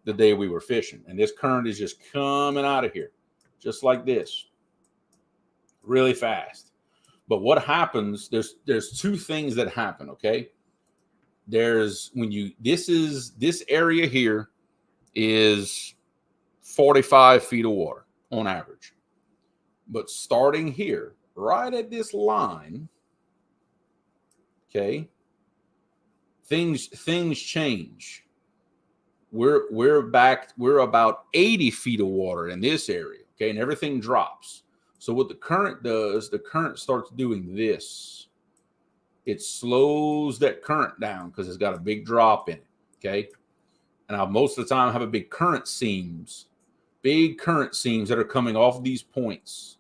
the day we were fishing. And this current is just coming out of here, just like this, really fast. But what happens, there's two things that happen, okay? This area here is 45 feet of water on average. But starting here, right at this line, okay, things change. We're about 80 feet of water in this area, okay, and everything drops. So what the current does, the current starts doing this. It slows that current down because it's got a big drop in it, okay? And I most of the time have a big current seams that are coming off these points,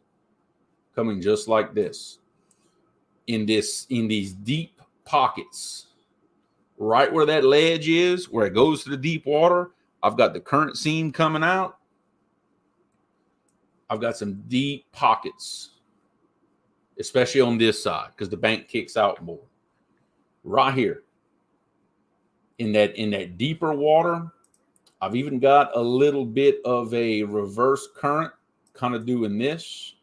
coming just like this. In these deep pockets, right where that ledge is, where it goes to the deep water, I've got the current seam coming out. I've got some deep pockets, especially on this side, because the bank kicks out more. Right here, in that deeper water, I've even got a little bit of a reverse current kind of doing this,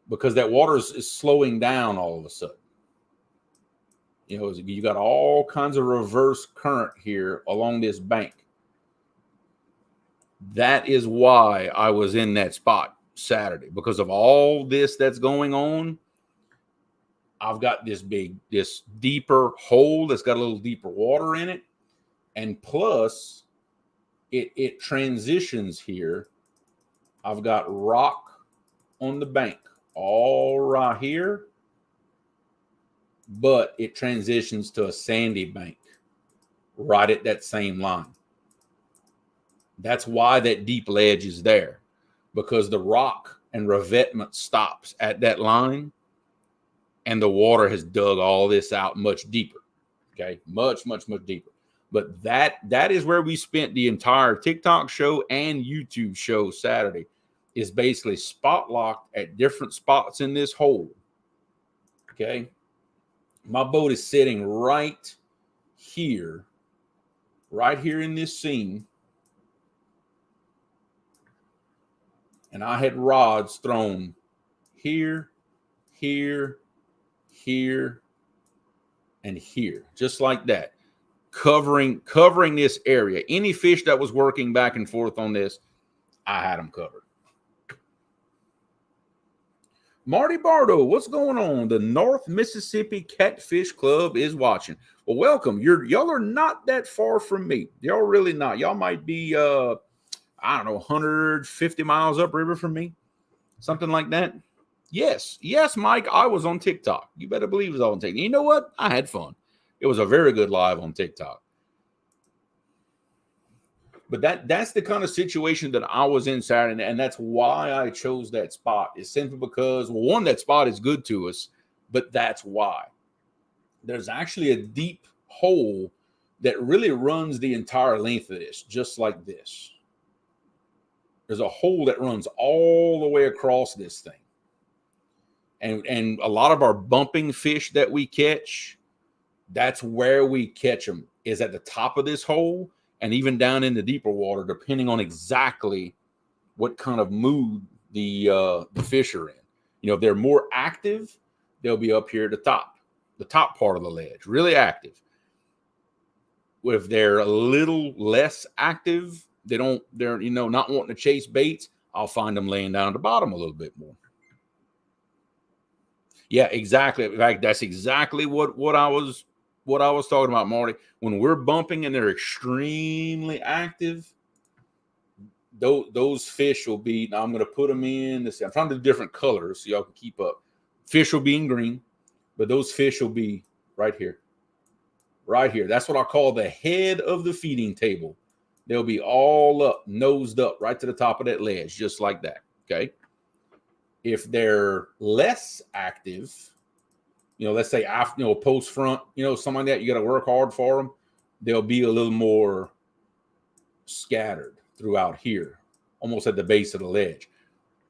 because that water is slowing down all of a sudden. You got all kinds of reverse current here along this bank. That is why I was in that spot Saturday, because of all this that's going on. I've got this deeper hole that's got a little deeper water in it. And plus, it transitions here. I've got rock on the bank all right here, but it transitions to a sandy bank right at that same line. That's why that deep ledge is there, because the rock and revetment stops at that line, and the water has dug all this out much deeper. Okay, much deeper. But that is where we spent the entire TikTok show and YouTube show Saturday, is basically spot locked at different spots in this hole. Okay, my boat is sitting right here in this seam. And I had rods thrown here, here, here, and here, just like that, covering this area. Any fish that was working back and forth on this, I had them covered. Marty Bardo, what's going on? The North Mississippi Catfish Club is watching. Well, welcome. Y'all are not that far from me. Y'all really not. Y'all might be 150 miles upriver from me, something like that. Yes, yes, Mike, I was on TikTok. You better believe it was on TikTok. You know what? I had fun. It was a very good live on TikTok. But that's the kind of situation that I was in Saturday, and that's why I chose that spot. It's simply because, well, one, that spot is good to us, but that's why. There's actually a deep hole that really runs the entire length of this, just like this. There's a hole that runs all the way across this thing. And a lot of our bumping fish that we catch, that's where we catch them, is at the top of this hole and even down in the deeper water, depending on exactly what kind of mood the fish are in. You know, if they're more active, they'll be up here at the top part of the ledge, really active. If they're a little less active, they're not wanting to chase baits, I'll find them laying down at the bottom a little bit more. Yeah, exactly. In fact, that's exactly what I was talking about, Marty. When we're bumping and they're extremely active, those fish will be. Now I'm going to put them in. I'm trying to do different colors so y'all can keep up. Fish will be in green, but those fish will be right here. Right here. That's what I call the head of the feeding table. They'll be all up, nosed up, right to the top of that ledge, just like that. Okay. If they're less active, let's say after, post front, something like that, you got to work hard for them. They'll be a little more scattered throughout here, almost at the base of the ledge.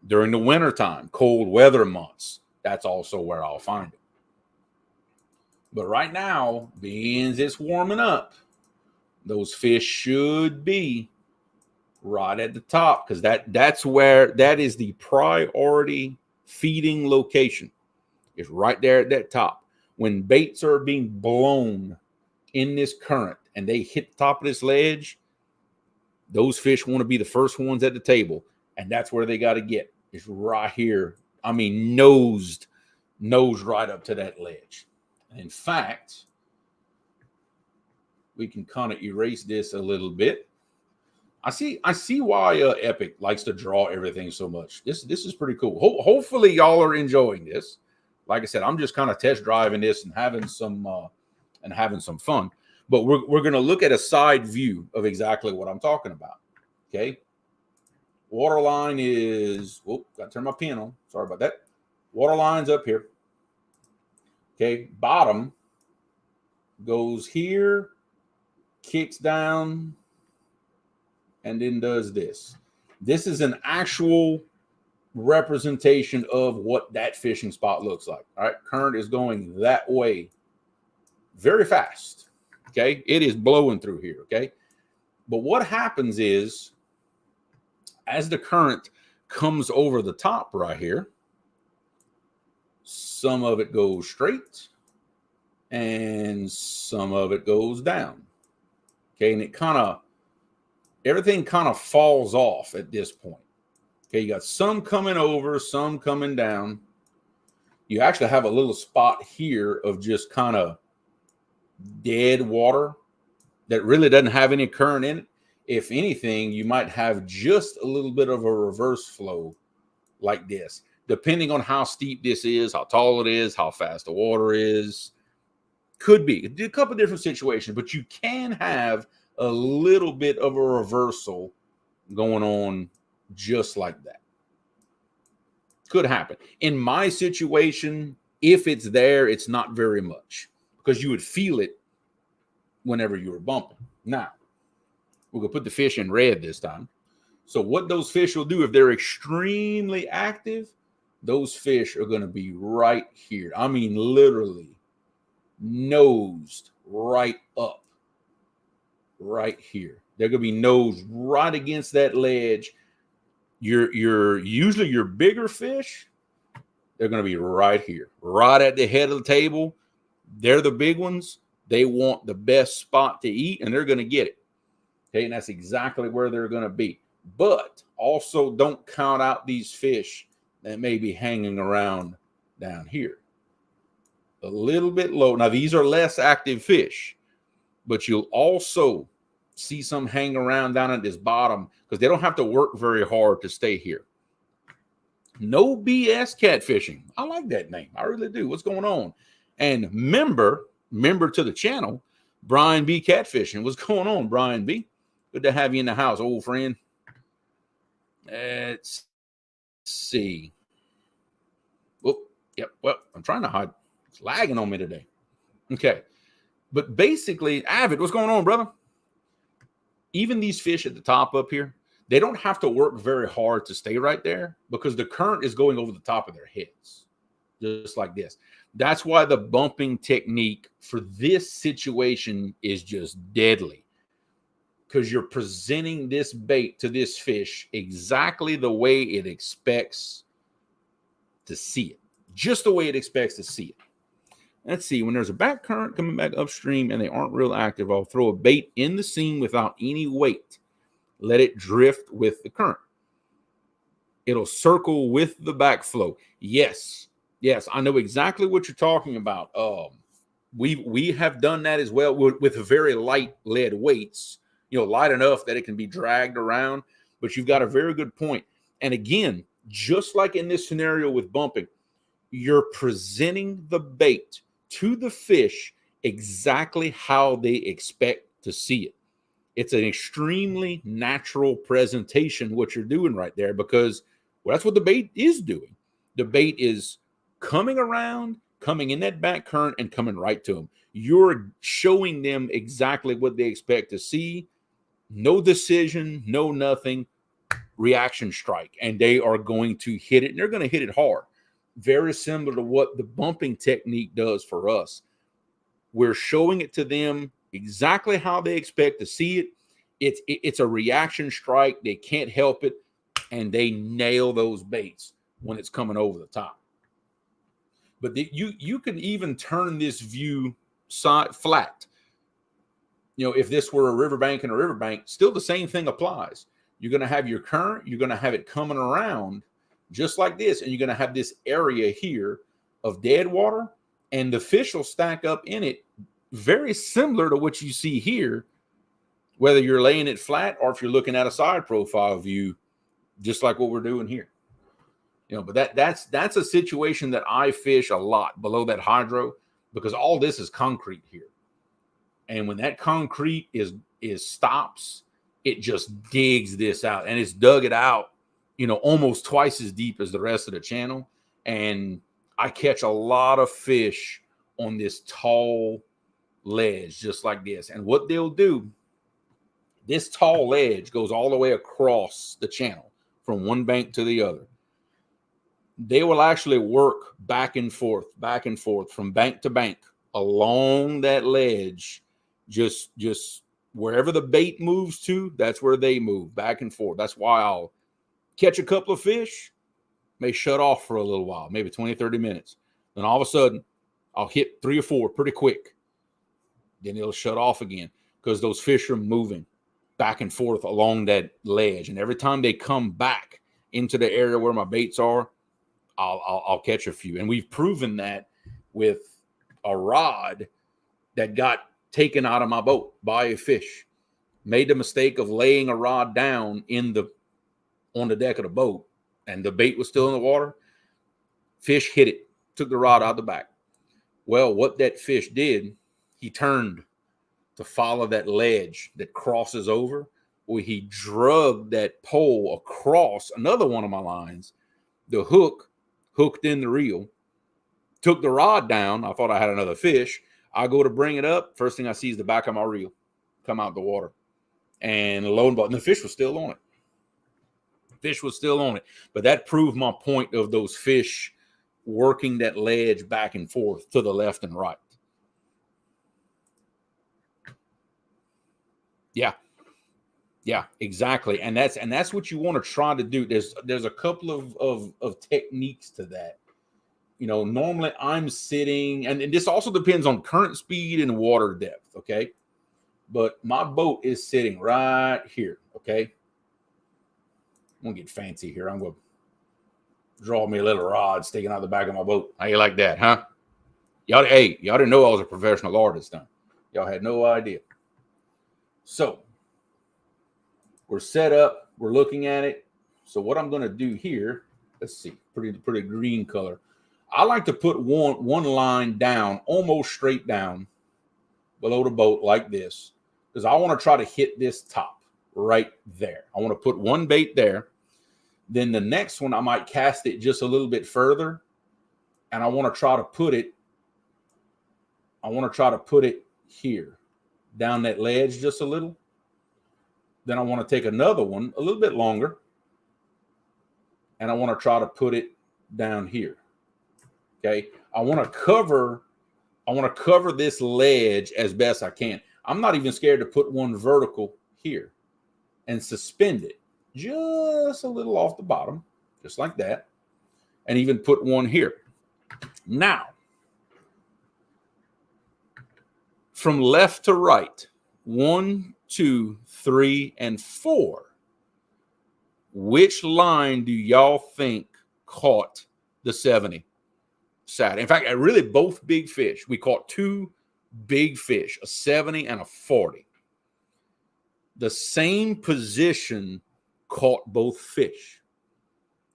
During the wintertime, cold weather months, that's also where I'll find it. But right now, being it's warming up, those fish should be right at the top, because that's where that is the priority feeding location. It's right there at that top. When baits are being blown in this current and they hit the top of this ledge, those fish want to be the first ones at the table, and that's where they got to get. It's right here. I mean, nosed right up to that ledge. In fact, we can kind of erase this a little bit. I see why Epic likes to draw everything so much. This is pretty cool. Hopefully y'all are enjoying this. Like I said, I'm just kind of test driving this and having some fun. But we're going to look at a side view of exactly what I'm talking about. Okay. Water line is, got to turn my pen on. Sorry about that. Water line's up here. Okay. Bottom goes here, kicks down, and then does this. This is an actual representation of what that fishing spot looks like. All right. Current is going that way very fast. Okay. It is blowing through here. Okay. But what happens is, as the current comes over the top right here, some of it goes straight and some of it goes down. Okay. And everything kind of falls off at this point. Okay. You got some coming over, some coming down. You actually have a little spot here of just kind of dead water that really doesn't have any current in it. If anything, you might have just a little bit of a reverse flow like this, depending on how steep this is, how tall it is, how fast the water is. Could be a couple of different situations, but you can have a little bit of a reversal going on just like that. Could happen. In my situation, if it's there, it's not very much, because you would feel it whenever you were bumping. Now, we're going to put the fish in red this time. So what those fish will do, if they're extremely active, those fish are going to be right here. I mean, literally nosed right up, right here. They're going to be nosed right against that ledge. Usually your bigger fish, they're going to be right here, right at the head of the table. They're the big ones. They want the best spot to eat, and they're going to get it. Okay, and that's exactly where they're going to be. But also don't count out these fish that may be hanging around down here. A little bit low. Now, these are less active fish, but you'll also see some hang around down at this bottom, because they don't have to work very hard to stay here. No BS catfishing. I like that name. I really do. What's going on? And member to the channel, Brian B. Catfishing. What's going on, Brian B? Good to have you in the house, old friend. Let's see. Well, yep. Well, I'm trying to hide. It's lagging on me today. Okay. But basically, Avid, what's going on, brother? Even these fish at the top up here, they don't have to work very hard to stay right there because the current is going over the top of their heads, just like this. That's why the bumping technique for this situation is just deadly, because you're presenting this bait to this fish exactly the way it expects to see it, just the way it expects to see it. Let's see, when there's a back current coming back upstream and they aren't real active, I'll throw a bait in the seam without any weight. Let it drift with the current. It'll circle with the backflow. Yes, I know exactly what you're talking about. We have done that as well with very light lead weights, light enough that it can be dragged around. But you've got a very good point. And again, just like in this scenario with bumping, you're presenting the bait to the fish exactly how they expect to see it. It's an extremely natural presentation, what you're doing right there, because that's what the bait is doing. The bait is coming around, coming in that back current, and coming right to them. You're showing them exactly what they expect to see. No decision, no nothing, reaction strike. And they are going to hit it, and they're going to hit it hard. Very similar to what the bumping technique does for us. We're showing it to them exactly how they expect to see it. It's a reaction strike. They can't help it, and they nail those baits when it's coming over the top. But you can even turn this view side flat. If this were a riverbank and a riverbank, still the same thing applies. You're going to have your current. You're going to have it coming around just like this, and you're going to have this area here of dead water, and the fish will stack up in it very similar to what you see here, whether you're laying it flat or if you're looking at a side profile view, just like what we're doing here. But that's a situation that I fish a lot below that hydro, because all this is concrete here. And when that concrete is stops, it just digs this out, and it's dug it out, almost twice as deep as the rest of the channel. And I catch a lot of fish on this tall ledge, just like this. And what they'll do, this tall ledge goes all the way across the channel from one bank to the other. They will actually work back and forth from bank to bank along that ledge. Just wherever the bait moves to, that's where they move back and forth. That's why I'll catch a couple of fish, may shut off for a little while, maybe 20, 30 minutes. Then all of a sudden, I'll hit 3 or 4 pretty quick. Then it'll shut off again, because those fish are moving back and forth along that ledge. And every time they come back into the area where my baits are, I'll catch a few. And we've proven that with a rod that got taken out of my boat by a fish. Made the mistake of laying a rod down on the deck of the boat, and the bait was still in the water. Fish hit it, took the rod out of the back. Well, what that fish did, he turned to follow that ledge that crosses over. Well, he drugged that pole across another one of my lines. The hook hooked in the reel, took the rod down. I thought I had another fish. I go to bring it up. First thing I see is the back of my reel come out the water. And lo and behold, the fish was still on it. Fish was still on it. But that proved my point of those fish working that ledge back and forth to the left and right. Yeah, exactly. And that's what you want to try to do. There's a couple of techniques to that. Normally I'm sitting, and this also depends on current speed and water depth, okay? But my boat is sitting right here, okay? I'm going to get fancy here. I'm going to draw me a little rod sticking out the back of my boat. How you like that, huh? Y'all didn't know I was a professional artist, huh? Y'all had no idea. So we're set up. We're looking at it. So what I'm going to do here let's see, pretty green color. I like to put one line down, almost straight down below the boat like this, because I want to try to hit this top right there. I want to put one bait there. Then the next one, I might cast it just a little bit further, and I want to try to put it here, down that ledge just a little. Then I want to take another one a little bit longer, and I want to try to put it down here. Okay, I want to cover this ledge as best I can. I'm not even scared to put one vertical here and suspend it just a little off the bottom, just like that, and even put one here. Now, from left to right, 1, 2, 3, and 4. Which line do y'all think caught the 70 Saturday? In fact, really both big fish. We caught two big fish, a 70 and a 40. The same position caught both fish.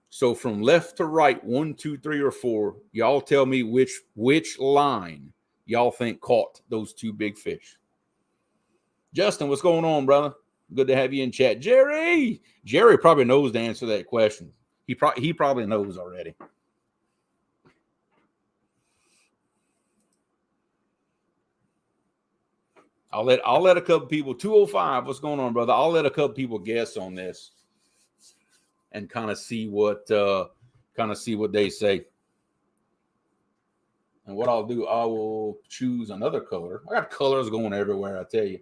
So from left to right, 1, 2, 3, or 4, y'all tell me which line y'all think caught those two big fish. Justin, what's going on, brother? Good to have you in chat. Jerry probably knows the answer to that question. He probably knows already. I'll let a couple people, 205, what's going on, brother? I'll let a couple people guess on this and kind of see what they say. And what I'll do, I will choose another color. I got colors going everywhere, I tell you.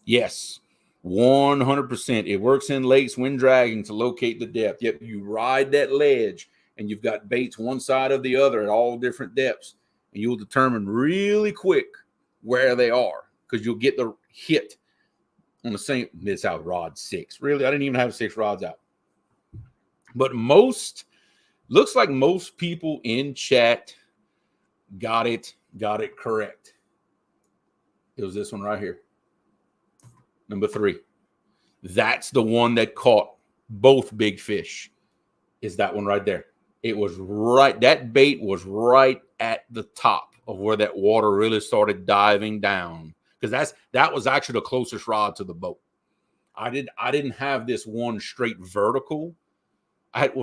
Yes, 100%. It works in lakes when dragging to locate the depth. Yep, you ride that ledge and you've got baits one side of the other at all different depths, and you'll determine really quick where they are because you'll get the hit on the same. This out rod 6. Really, I didn't even have 6 rods out. But looks like most people in chat got it correct. It was this one right here. Number 3. That's the one that caught both big fish. Is that one right there? It was right. That bait was right at the top of where that water really started diving down. Because that was actually the closest rod to the boat. I didn't have this one straight vertical.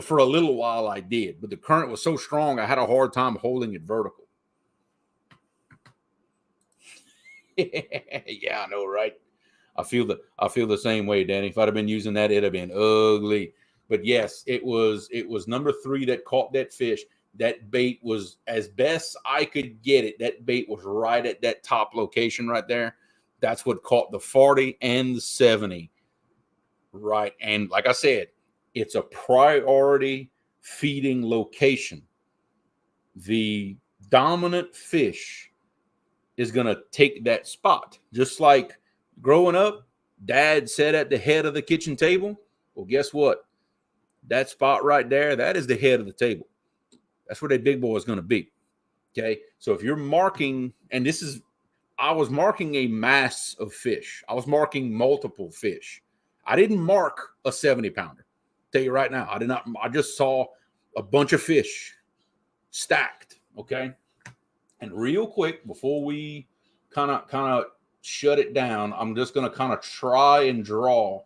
For a little while I did, but the current was so strong I had a hard time holding it vertical. Yeah, I know, right? I feel the same way, Danny. If I'd have been using that, it'd have been ugly. But yes, it was number 3 that caught that fish. That bait was, as best I could get it, that bait was right at that top location right there. That's what caught the 40 and the 70. Right. And like I said, it's a priority feeding location. The dominant fish is going to take that spot. Just like growing up, Dad sat at the head of the kitchen table. Well, guess what? That spot right there, that is the head of the table. That's where that big boy is going to be. Okay. So if you're marking, and I was marking a mass of fish. I was marking multiple fish. I didn't mark a 70-pounder. Tell you right now, I did not. I just saw a bunch of fish stacked. Okay. And real quick, before we kind of shut it down, I'm just going to kind of try and draw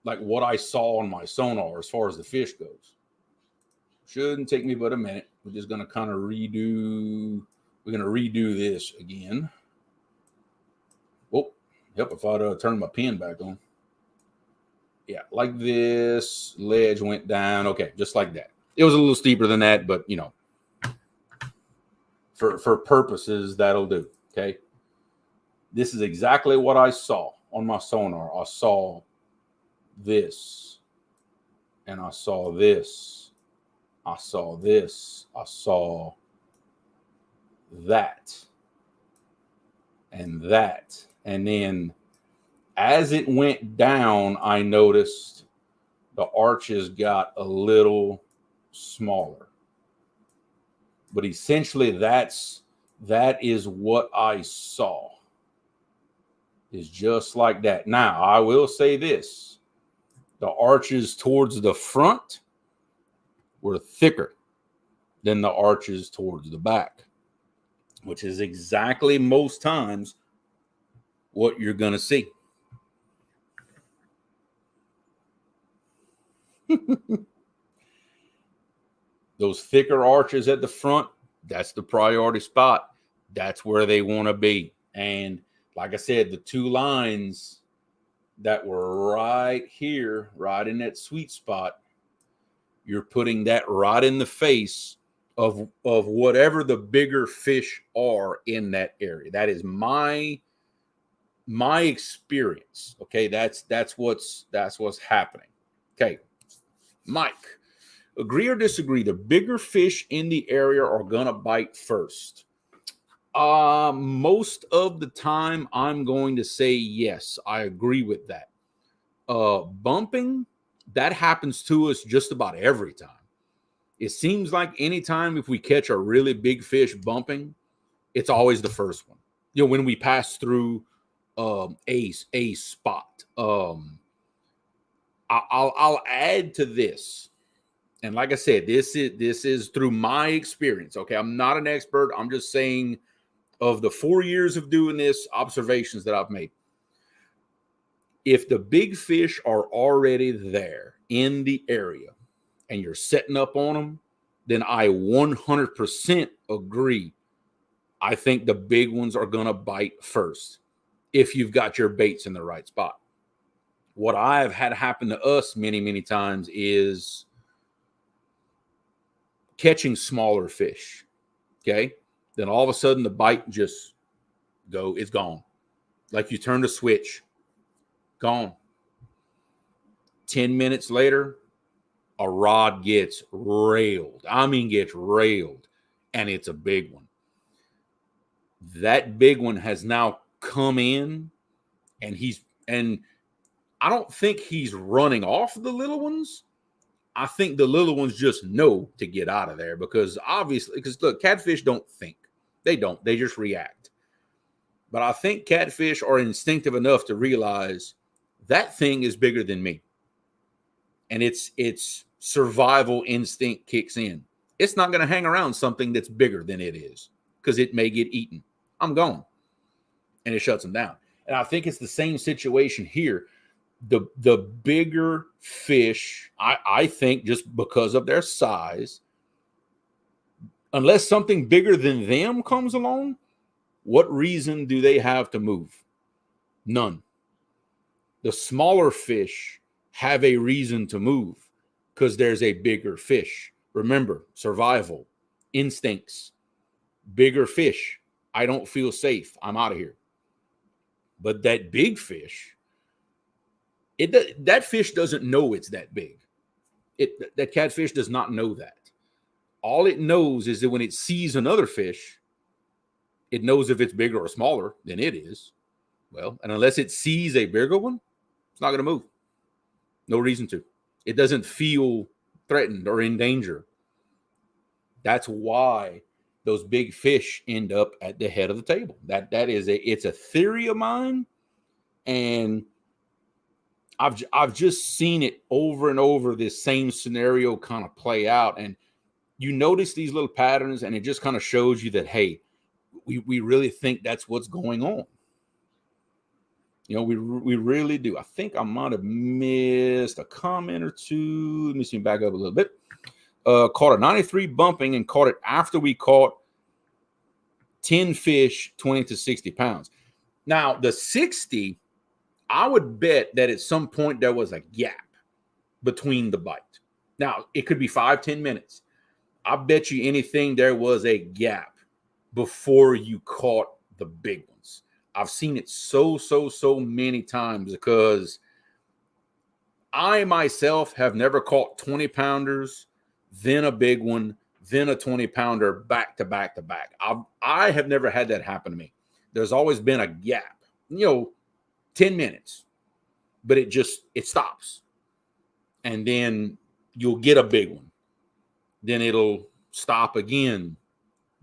like what I saw on my sonar as far as the fish goes. Shouldn't take me but a minute. We're just going to kind of redo this again. Oh, yep, if I'd turn my pen back on. Yeah, like this, ledge went down. Okay, just like that. It was a little steeper than that, but, you know, for purposes, that'll do, okay? This is exactly what I saw on my sonar. I saw this, and I saw this. I saw this. I saw that, and that. And then as it went down, I noticed the arches got a little smaller. But essentially, that is what I saw. is just like that. Now, I will say this. The arches towards the front were thicker than the arches towards the back, which is exactly most times what you're going to see. Those thicker arches at the front, that's the priority spot. That's where they want to be. And like I said, the two lines that were right here, right in that sweet spot, you're putting that right in the face of whatever the bigger fish are in that area. That is my experience. Okay, that's what's happening. Okay, Mike, agree or disagree? The bigger fish in the area are gonna bite first. Most of the time, I'm going to say yes. I agree with that. Bumping, that happens to us just about every time. It seems like anytime if we catch a really big fish bumping, it's always the first one. You know, when we pass through a spot. I'll add to this, and like I said, this is through my experience. Okay, I'm not an expert. I'm just saying of the 4 years of doing this, observations that I've made. If the big fish are already there in the area and you're setting up on them, then I 100% agree. I think the big ones are going to bite first if you've got your baits in the right spot. What I've had happen to us many, many times is catching smaller fish. Okay. Then all of a sudden the bite just it's gone. Like you turn the switch, gone. 10 minutes later, a rod gets railed. I mean, gets railed. And it's a big one. That big one has now come in and I don't think he's running off the little ones. I think the little ones just know to get out of there because look, catfish don't think. They don't. They just react. But I think catfish are instinctive enough to realize that thing is bigger than me. And its survival instinct kicks in. It's not going to hang around something that's bigger than it is because it may get eaten. I'm gone. And it shuts them down. And I think it's the same situation here. The bigger fish, I think just because of their size, unless something bigger than them comes along, what reason do they have to move? None. The smaller fish have a reason to move because there's a bigger fish. Remember, survival, instincts, bigger fish. I don't feel safe. I'm out of here. But that big fish, that fish doesn't know it's that big. That catfish does not know that. All it knows is that when it sees another fish, it knows if it's bigger or smaller than it is. Well, and unless it sees a bigger one, it's not going to move. No reason to. It doesn't feel threatened or in danger. That's why those big fish end up at the head of the table. It's a theory of mine, and I've just seen it over and over, this same scenario kind of play out. And you notice these little patterns, and it just kind of shows you that, hey, we really think that's what's going on. You know, we really do. I think I might have missed a comment or two. Let me see, back up a little bit. Caught a 93 bumping and caught it after we caught 10 fish, 20 to 60 pounds. Now, the 60, I would bet that at some point there was a gap between the bite. Now, it could be 5-10 minutes. I bet you anything there was a gap before you caught the big ones. I've seen it so many times because I myself have never caught 20 pounders, then a big one, then a 20 pounder back to back to back. I have never had that happen to me. There's always been a gap, 10 minutes, but it stops. And then you'll get a big one. Then it'll stop again.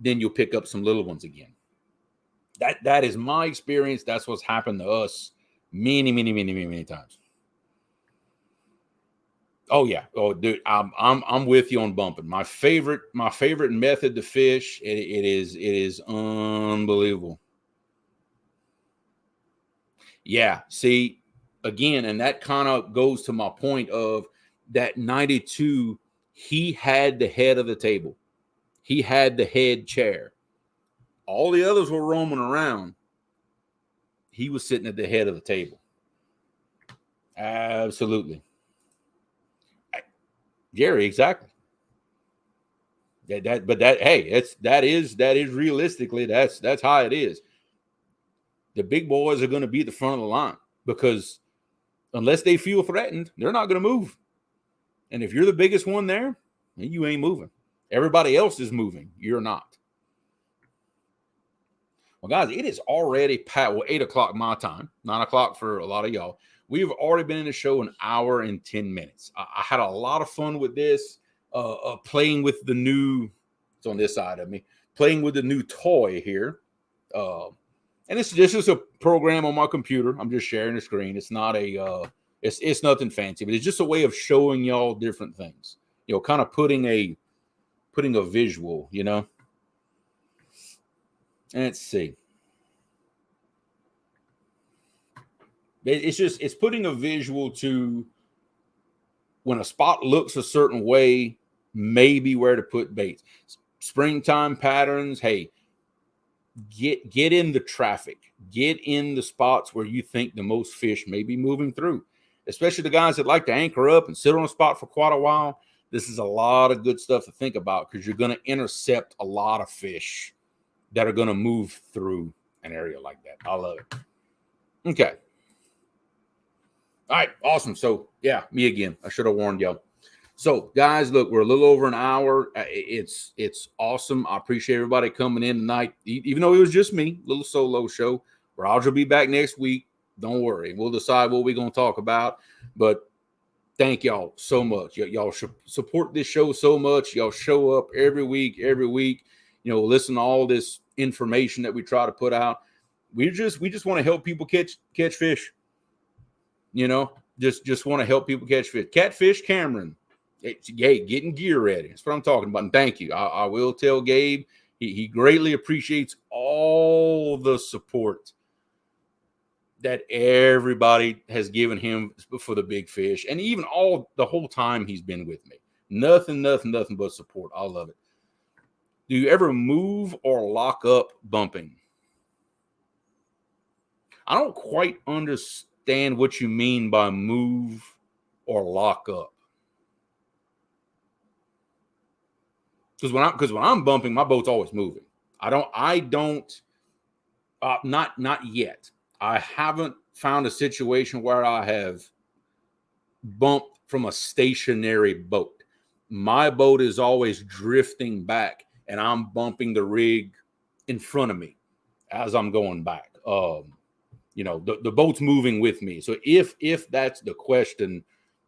Then you'll pick up some little ones again. That is my experience. That's what's happened to us many times. Oh yeah. Oh dude, I'm with you on bumping. My favorite method to fish. It is unbelievable. Yeah. See, again, and that kind of goes to my point of that 92. He had the head of the table. He had the head chair. All the others were roaming around. He was sitting at the head of the table. Absolutely. Jerry, exactly. Hey, that is realistically that's how it is. The big boys are going to be at the front of the line because unless they feel threatened, they're not going to move. And if you're the biggest one there, you ain't moving. Everybody else is moving. You're not. Well, guys, it is already past 8 o'clock my time, 9 o'clock for a lot of y'all. We've already been in the show an hour and 10 minutes. I had a lot of fun with this, playing with the new, it's on this side of me, playing with the new toy here. And this is a program on my computer. I'm just sharing the screen. It's not it's nothing fancy, but it's just a way of showing y'all different things. Kind of putting a visual, Let's see. It's putting a visual to when a spot looks a certain way, maybe where to put baits. Springtime patterns. Hey, get in the traffic. Get in the spots where you think the most fish may be moving through. Especially the guys that like to anchor up and sit on a spot for quite a while. This is a lot of good stuff to think about because you're going to intercept a lot of fish that are going to move through an area like that. I love it. Okay. All right. Awesome. So, yeah, me again. I should have warned y'all. So, guys, look, we're a little over an hour. It's awesome. I appreciate everybody coming in tonight, even though it was just me, little solo show. Roger will be back next week. Don't worry. We'll decide what we're going to talk about. But thank y'all so much. Y'all support this show so much. Y'all show up every week. Listen to all this information that we try to put out. We just want to help people catch fish. Just want to help people catch fish. Catfish Cameron. Hey, getting gear ready. That's what I'm talking about. And thank you. I will tell Gabe he greatly appreciates all the support that everybody has given him for the big fish, and even the whole time he's been with me. Nothing but support. I love it. Do you ever move or lock up bumping? I don't quite understand what you mean by move or lock up. Because when I'm bumping, my boat's always moving. Not yet. I haven't found a situation where I have bumped from a stationary boat. My boat is always drifting back, and I'm bumping the rig in front of me as I'm going back. The boat's moving with me. So if that's the question,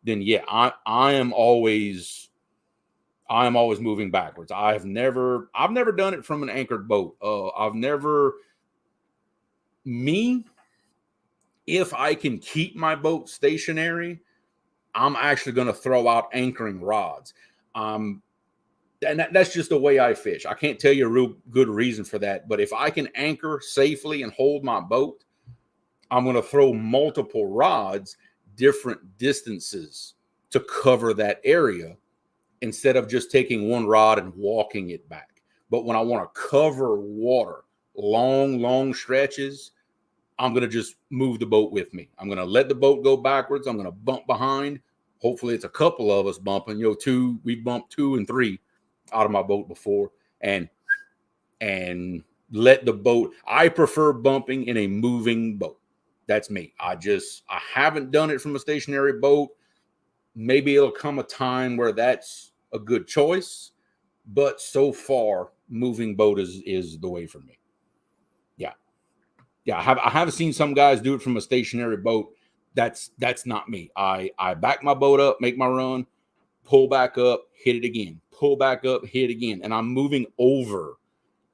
then yeah, I am always moving backwards. I've never done it from an anchored boat. If I can keep my boat stationary, I'm actually going to throw out anchoring rods. And that's just the way I fish. I can't tell you a real good reason for that, but if I can anchor safely and hold my boat, I'm going to throw multiple rods, different distances to cover that area instead of just taking one rod and walking it back. But when I want to cover water, long stretches, I'm going to just move the boat with me. I'm going to let the boat go backwards. I'm going to bump behind. Hopefully it's a couple of us bumping. We've bumped 2 and 3 out of my boat before and let the boat. I prefer bumping in a moving boat. That's me. I haven't done it from a stationary boat. Maybe it'll come a time where that's a good choice, but so far moving boat is the way for me. Yeah, I have seen some guys do it from a stationary boat. That's not me. I back my boat up, make my run, pull back up, hit it again, pull back up, hit it again, and I'm moving over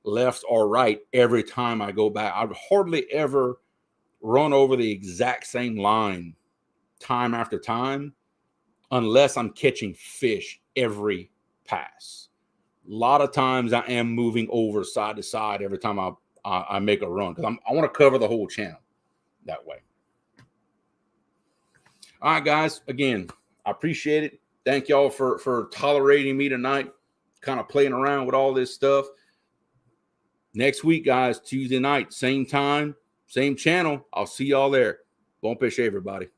left or right every time I go back. I've hardly ever run over the exact same line time after time unless I'm catching fish every pass. A lot of times I am moving over side to side every time I make a run because I want to cover the whole channel that way. All right, guys. Again, I appreciate it. Thank y'all for tolerating me tonight, kind of playing around with all this stuff. Next week, guys, Tuesday night, same time, same channel. I'll see y'all there. Bom peixe, everybody.